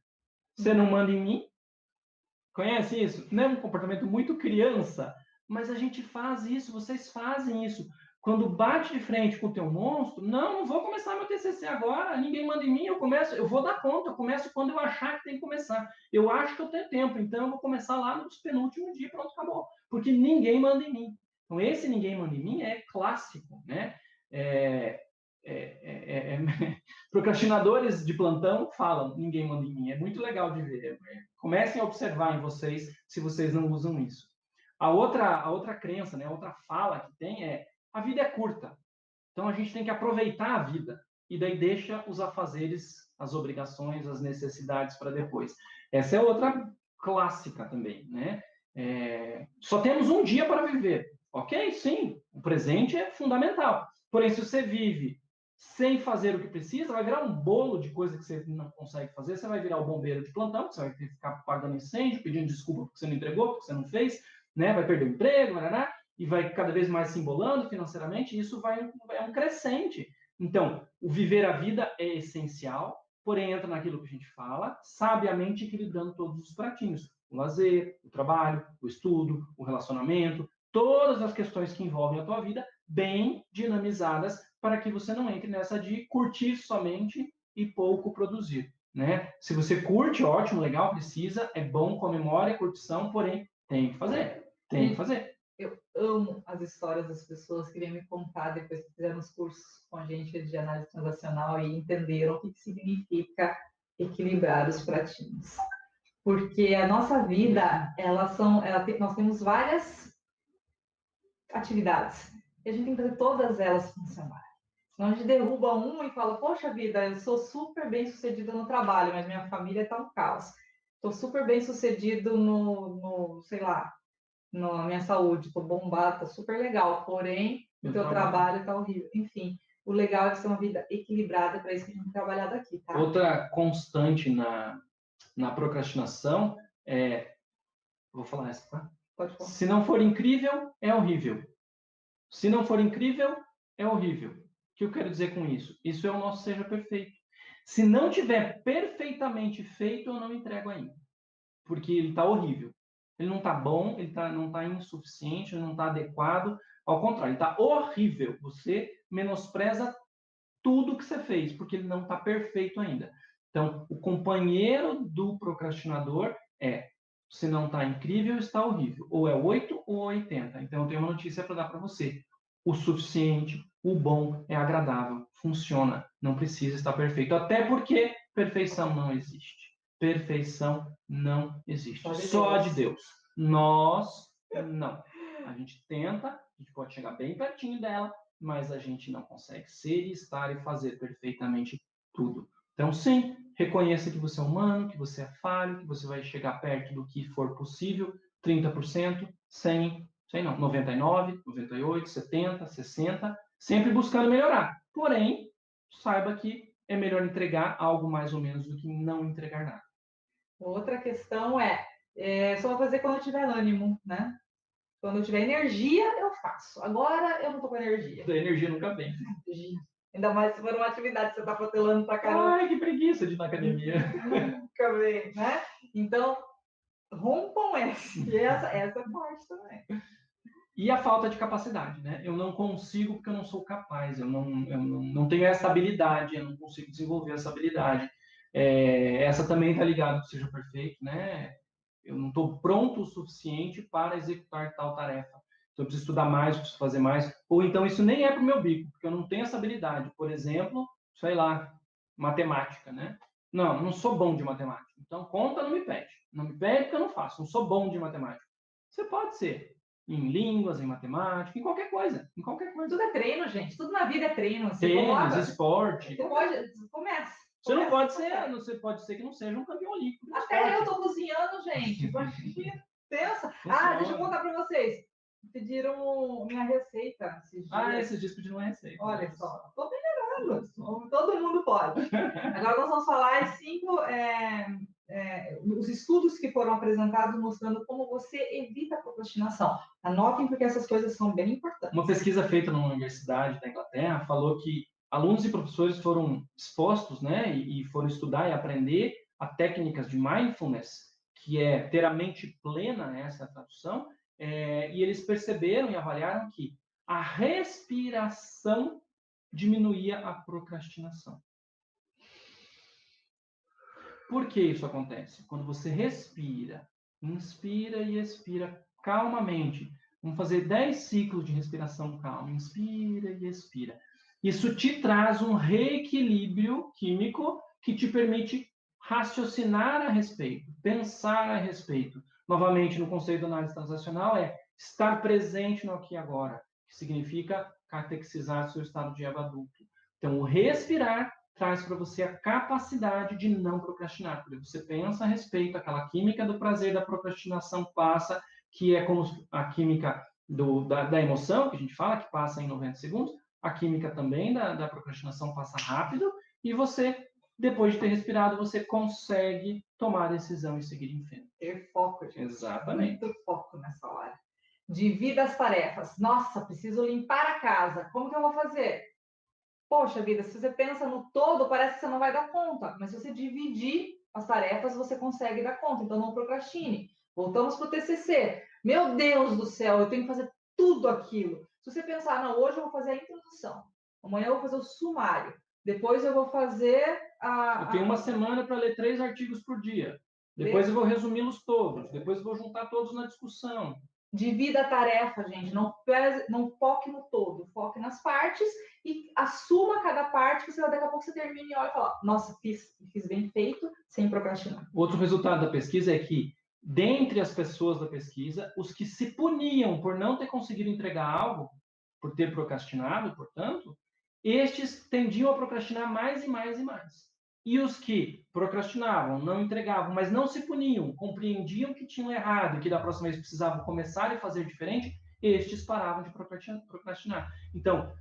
Você não manda em mim? Conhece isso? Não é um comportamento muito criança, mas a gente faz isso, vocês fazem isso. Quando bate de frente com o teu monstro, não vou começar meu TCC agora, ninguém manda em mim, eu vou dar conta, eu começo quando eu achar que tem que começar. Eu acho que eu tenho tempo, então eu vou começar lá no penúltimo dia, pronto, acabou. Porque ninguém manda em mim. Então, esse ninguém manda em mim é clássico, né? Procrastinadores de plantão falam, ninguém manda em mim. É muito legal de ver. Comecem a observar em vocês se vocês não usam isso. A outra crença, né, a outra fala que tem é, a vida é curta. Então a gente tem que aproveitar a vida. E daí deixa os afazeres, as obrigações, as necessidades para depois. Essa é outra clássica também, né? Só temos um dia para viver. Ok? Sim, o presente é fundamental. Porém, se você vive sem fazer o que precisa, vai virar um bolo de coisa que você não consegue fazer. Você vai virar o bombeiro de plantão, você vai ter que ficar pagando incêndio, pedindo desculpa porque você não entregou, porque você não fez, né? Vai perder o emprego, e vai cada vez mais se embolando financeiramente, e isso é um crescente. Então, o viver a vida é essencial, porém entra naquilo que a gente fala, sabiamente equilibrando todos os pratinhos. O lazer, o trabalho, o estudo, o relacionamento, todas as questões que envolvem a tua vida, bem dinamizadas, para que você não entre nessa de curtir somente e pouco produzir, né? Se você curte, ótimo, legal, precisa, é bom, comemora, curtição, porém tem que fazer, tem que fazer. Eu amo as histórias das pessoas que vêm me contar depois que fizeram os cursos com a gente de análise transacional e entenderam o que significa equilibrar os pratinhos. Porque a nossa vida, nós temos várias atividades e a gente tem que fazer todas elas funcionarem. Senão a gente derruba uma e fala, poxa vida, eu sou super bem sucedida no trabalho, mas minha família está um caos. Estou super bem sucedido sei lá, na minha saúde, estou bombada, está super legal, porém, o teu trabalho está horrível. Enfim, o legal é ter uma vida equilibrada, para isso que a gente tem trabalhado aqui, tá? Outra constante na procrastinação é... Vou falar essa, tá? Pode falar. Se não for incrível, é horrível. Se não for incrível, é horrível. O que eu quero dizer com isso? Isso é o nosso seja perfeito. Se não tiver perfeitamente feito, eu não entrego ainda. Porque ele está horrível. Ele não está bom, ele não está insuficiente, ele não está adequado. Ao contrário, ele está horrível. Você menospreza tudo que você fez, porque ele não está perfeito ainda. Então, o companheiro do procrastinador se não está incrível, está horrível. Ou é 8 ou 80. Então, eu tenho uma notícia para dar para você. O suficiente, o bom, é agradável, funciona. Não precisa estar perfeito. Até porque perfeição não existe. Perfeição não existe. Só de Deus. Nós, não. A gente tenta, a gente pode chegar bem pertinho dela, mas a gente não consegue ser, estar e fazer perfeitamente tudo. Então, sim, reconheça que você é humano, que você é falho, que você vai chegar perto do que for possível, 30%, 100, 99%, 98%, 70%, 60%, sempre buscando melhorar. Porém, saiba que é melhor entregar algo mais ou menos do que não entregar nada. Outra questão só vou fazer quando eu tiver ânimo, né? Quando eu tiver energia, eu faço. Agora eu não tô com energia. A energia nunca vem. Ainda mais se for uma atividade que você tá protelando pra caramba. Ai, que preguiça de ir na academia. Nunca vem, né? Então, rompam essa. E essa é parte também. E a falta de capacidade, né? Eu não consigo porque eu não sou capaz, eu não tenho essa habilidade, eu não consigo desenvolver essa habilidade. Essa também está ligada que seja perfeito, né? Eu não estou pronto o suficiente para executar tal tarefa. Então, eu preciso estudar mais, preciso fazer mais. Ou então, isso nem é para o meu bico, porque eu não tenho essa habilidade. Por exemplo, sei lá, matemática, né? Não, não sou bom de matemática. Então, conta não me pede. Não me pede porque eu não faço. Não sou bom de matemática. Você pode ser em línguas, em matemática, em qualquer coisa. Em qualquer coisa. Tudo é treino, gente. Tudo na vida é treino. Você Tênis, coloca, esporte. você pode, começa. Você não pode ser, você pode ser que não seja um campeão olímpico. Até eu tô cozinhando, gente. Pensa. Ah, deixa eu contar para vocês. Pediram minha receita esses dias. Esses dias pediram uma receita. Olha só, tô melhorando. Todo mundo pode. Agora nós vamos falar as 5 os estudos que foram apresentados mostrando como você evita a procrastinação. Anotem porque essas coisas são bem importantes. Uma pesquisa feita numa universidade da Inglaterra falou que alunos e professores foram expostos, né, e foram estudar e aprender a técnicas de mindfulness, que é ter a mente plena, essa é a tradução, e eles perceberam e avaliaram que a respiração diminuía a procrastinação. Por que isso acontece? Quando você respira, inspira e expira calmamente. Vamos fazer 10 ciclos de respiração calma. Inspira e expira. Isso te traz um reequilíbrio químico que te permite raciocinar a respeito, pensar a respeito. Novamente, no conceito da análise transacional, é estar presente no aqui e agora, que significa catexizar seu estado de ego adulto. Então, o respirar traz para você a capacidade de não procrastinar, porque você pensa a respeito, aquela química do prazer da procrastinação passa, que é como a química da emoção, que a gente fala, que passa em 90 segundos, a química também da procrastinação passa rápido, e você, depois de ter respirado, você consegue tomar a decisão e seguir em frente. Ter foco, gente. Exatamente. Muito foco nessa hora. Divida as tarefas. Nossa, preciso limpar a casa. Como que eu vou fazer? Poxa vida, se você pensa no todo, parece que você não vai dar conta. Mas se você dividir as tarefas, você consegue dar conta. Então, não procrastine. Voltamos para o TCC. Meu Deus do céu, eu tenho que fazer tudo aquilo. Se você pensar, não, hoje eu vou fazer a introdução. Amanhã eu vou fazer o sumário. Depois eu vou fazer Eu tenho uma semana para ler 3 artigos por dia. Depois eu vou resumi-los todos. Depois eu vou juntar todos na discussão. Divida a tarefa, gente. Não foque no todo. Foque nas partes e assuma cada parte, que você daqui a pouco você termina e olha e fala, nossa, fiz bem feito, sem procrastinar. Outro resultado da pesquisa é que, dentre as pessoas da pesquisa, os que se puniam por não ter conseguido entregar algo, por ter procrastinado, portanto, estes tendiam a procrastinar mais e mais e mais. E os que procrastinavam, não entregavam, mas não se puniam, compreendiam que tinham errado e que da próxima vez precisavam começar e fazer diferente, estes paravam de procrastinar. Então,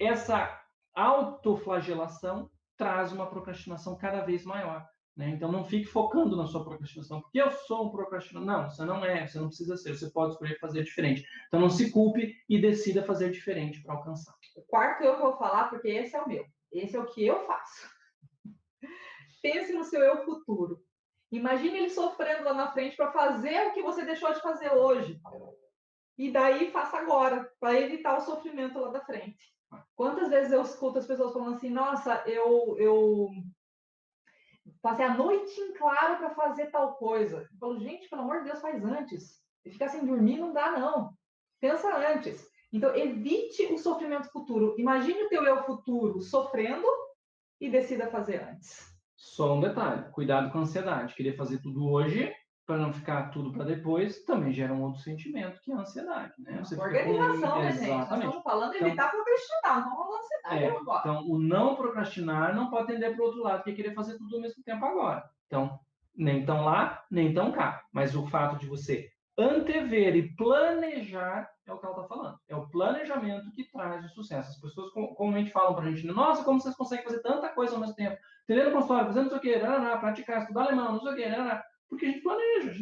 essa autoflagelação traz uma procrastinação cada vez maior. Né? Então, não fique focando na sua procrastinação, porque eu sou um procrastinador. Não, você não é, você não precisa ser, você pode escolher fazer diferente. Então, não se culpe e decida fazer diferente para alcançar. O quarto eu vou falar, porque esse é o meu. Esse é o que eu faço. Pense no seu eu futuro. Imagine ele sofrendo lá na frente para fazer o que você deixou de fazer hoje. E daí faça agora, para evitar o sofrimento lá da frente. Quantas vezes eu escuto as pessoas falando assim, nossa, eu passei a noite em claro para fazer tal coisa. Eu falo, gente, pelo amor de Deus, faz antes. E ficar sem dormir não dá, não. Pensa antes. Então, evite o sofrimento futuro. Imagine o teu eu futuro sofrendo e decida fazer antes. Só um detalhe, cuidado com a ansiedade. Querer fazer tudo hoje, para não ficar tudo para depois, também gera um outro sentimento, que é a ansiedade. Né? Você organização, né, gente? Nós estamos falando de evitar procrastinar, não estamos falando ansiedade agora. Então, o não procrastinar não pode tender para o outro lado, que é querer fazer tudo ao mesmo tempo agora. Então, nem tão lá, nem tão cá. Mas o fato de você antever e planejar é o que ela está falando. É o planejamento que traz o sucesso. As pessoas comumente falam para a gente, nossa, como vocês conseguem fazer tanta coisa ao mesmo tempo? Atender no consultório, fazendo não sei o quê, praticar, estudar alemão, não sei o quê, porque a gente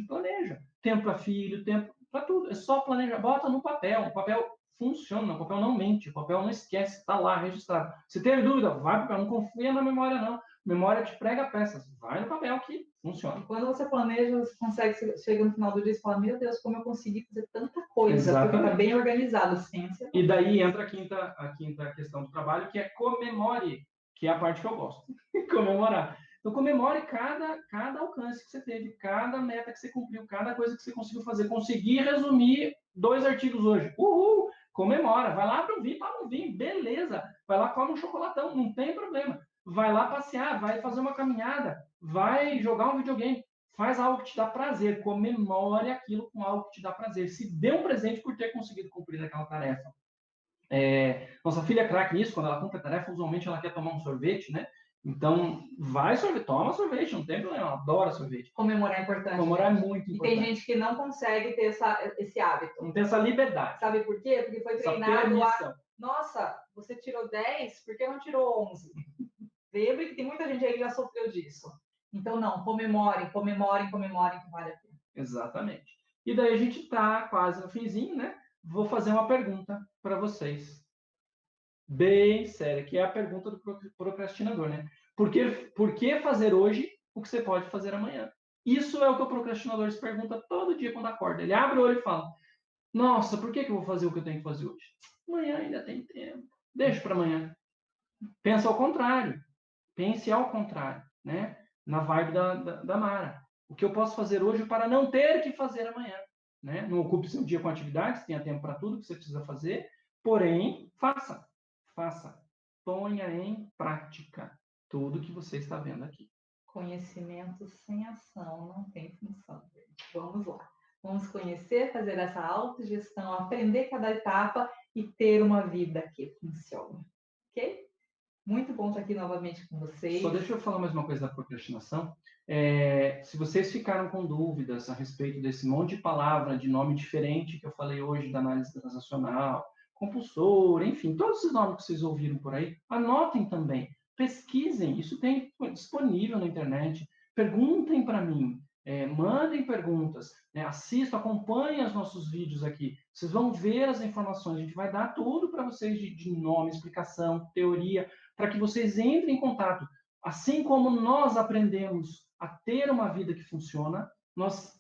planeja. Tempo para filho, tempo para tudo. É só planejar. Bota no papel. O papel funciona, o papel não mente, o papel não esquece, está lá registrado. Se teve dúvida, vai para o papel. Não confia na memória, não. Memória te prega peças. Vai no papel que funciona. E quando você planeja, você consegue, chega no final do dia e fala, meu Deus, como eu consegui fazer tanta coisa. Exatamente. Porque está bem organizado. Ciência. E daí entra a quinta questão do trabalho, que é comemore, que é a parte que eu gosto. Comemorar. Então, comemore cada alcance que você teve, cada meta que você cumpriu, cada coisa que você conseguiu fazer. Consegui resumir 2 artigos hoje. Uhul! Comemora. Vai lá para um vinho, toma um vinho. Beleza. Vai lá, come um chocolatão. Não tem problema. vai lá passear, vai fazer uma caminhada, vai jogar um videogame. Faz algo que te dá prazer, comemore aquilo com algo que te dá prazer. Se dê um presente por ter conseguido cumprir aquela tarefa. Nossa filha é craque nisso, quando ela cumpre a tarefa, usualmente ela quer tomar um sorvete, né? Então, toma sorvete, não tem problema, ela adora sorvete. Comemorar é importante. Comemorar é muito importante. E tem gente que não consegue ter esse hábito. Não tem essa liberdade. Sabe por quê? Porque foi treinado a... Nossa, você tirou 10, por que não tirou 11? Lembre que tem muita gente aí que já sofreu disso. Então, não, comemorem, que vale a pena. Exatamente. E daí a gente está quase no finzinho, né? Vou fazer uma pergunta para vocês. Bem séria, que é a pergunta do procrastinador, né? Por que fazer hoje o que você pode fazer amanhã? Isso é o que o procrastinador se pergunta todo dia quando acorda. Ele abre o olho e fala, nossa, por que eu vou fazer o que eu tenho que fazer hoje? Amanhã ainda tem tempo. Deixa para amanhã. Pensa ao contrário. Pense ao contrário, né? Na vibe da Mara. O que eu posso fazer hoje para não ter que fazer amanhã? Né? Não ocupe seu dia com atividades, tenha tempo para tudo que você precisa fazer, porém, faça. Ponha em prática tudo que você está vendo aqui. Conhecimento sem ação não tem função, gente. Vamos lá. Vamos conhecer, fazer essa autogestão, aprender cada etapa e ter uma vida que funcione. Ok? Muito bom estar aqui novamente com vocês. Só deixa eu falar mais uma coisa da procrastinação. Se vocês ficaram com dúvidas a respeito desse monte de palavra, de nome diferente que eu falei hoje da análise transacional, compulsor, enfim, todos esses nomes que vocês ouviram por aí, anotem também, pesquisem, isso tem disponível na internet, perguntem para mim, mandem perguntas, assistam, acompanhem os nossos vídeos aqui, vocês vão ver as informações, a gente vai dar tudo para vocês de nome, explicação, teoria, para que vocês entrem em contato. Assim como nós aprendemos a ter uma vida que funciona, nós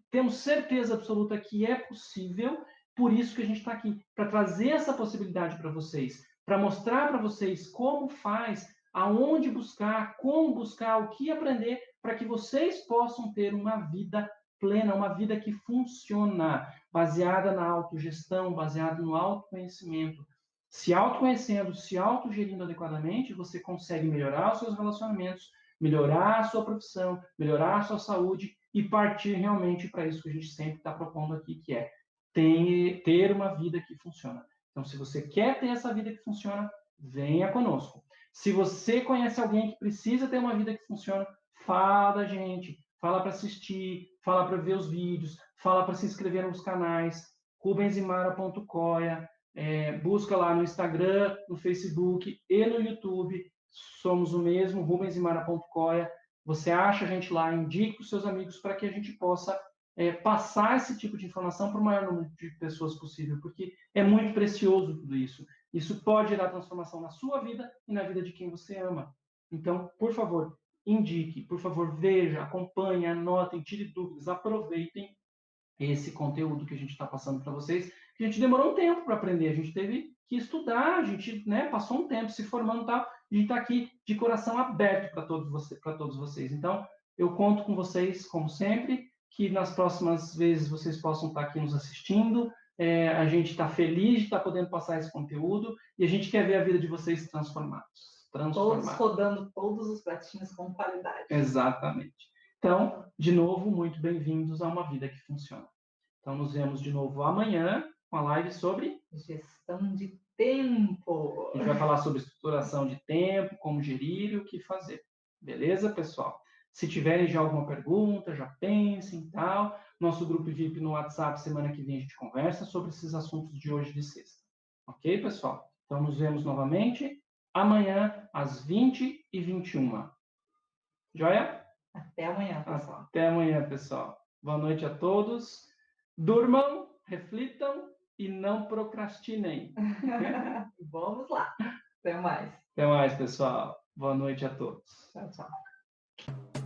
temos certeza absoluta que é possível, por isso que a gente está aqui, para trazer essa possibilidade para vocês, para mostrar para vocês como faz, aonde buscar, como buscar, o que aprender, para que vocês possam ter uma vida plena, uma vida que funciona, baseada na autogestão, baseada no autoconhecimento. Se autoconhecendo, se autogerindo adequadamente, você consegue melhorar os seus relacionamentos, melhorar a sua profissão, melhorar a sua saúde e partir realmente para isso que a gente sempre está propondo aqui, que é ter uma vida que funciona. Então, se você quer ter essa vida que funciona, venha conosco. Se você conhece alguém que precisa ter uma vida que funciona, fala da gente, fala para assistir, fala para ver os vídeos, fala para se inscrever nos canais, rubensimara.coia, busca lá no Instagram, no Facebook e no YouTube, somos o mesmo, rubensimara.coia. Você acha a gente lá, indique os seus amigos para que a gente possa passar esse tipo de informação para o maior número de pessoas possível, porque é muito precioso tudo isso. Isso pode gerar transformação na sua vida e na vida de quem você ama. Então, por favor, indique, por favor, veja, acompanhe, anotem, tire dúvidas, aproveitem esse conteúdo que a gente está passando para vocês. A gente demorou um tempo para aprender, a gente teve que estudar, a gente passou um tempo se formando e tal, a gente está aqui de coração aberto para todos vocês. Então, eu conto com vocês, como sempre, que nas próximas vezes vocês possam estar aqui nos assistindo. A gente está feliz de estar podendo passar esse conteúdo e a gente quer ver a vida de vocês transformados. Todos rodando todos os pratinhos com qualidade. Exatamente. Então, de novo, muito bem-vindos a uma vida que funciona. Então, nos vemos de novo amanhã com a live sobre gestão de tempo. A gente vai falar sobre estruturação de tempo, como gerir e o que fazer. Beleza, pessoal? Se tiverem já alguma pergunta, já pensem e tal. Nosso grupo VIP no WhatsApp, semana que vem a gente conversa sobre esses assuntos de hoje de sexta. Ok, pessoal? Então, nos vemos novamente amanhã, às 20h21. Joia? Até amanhã, pessoal. Até amanhã, pessoal. Boa noite a todos. Durmam, reflitam e não procrastinem. Vamos lá. Até mais. Até mais, pessoal. Boa noite a todos. Tchau, tchau.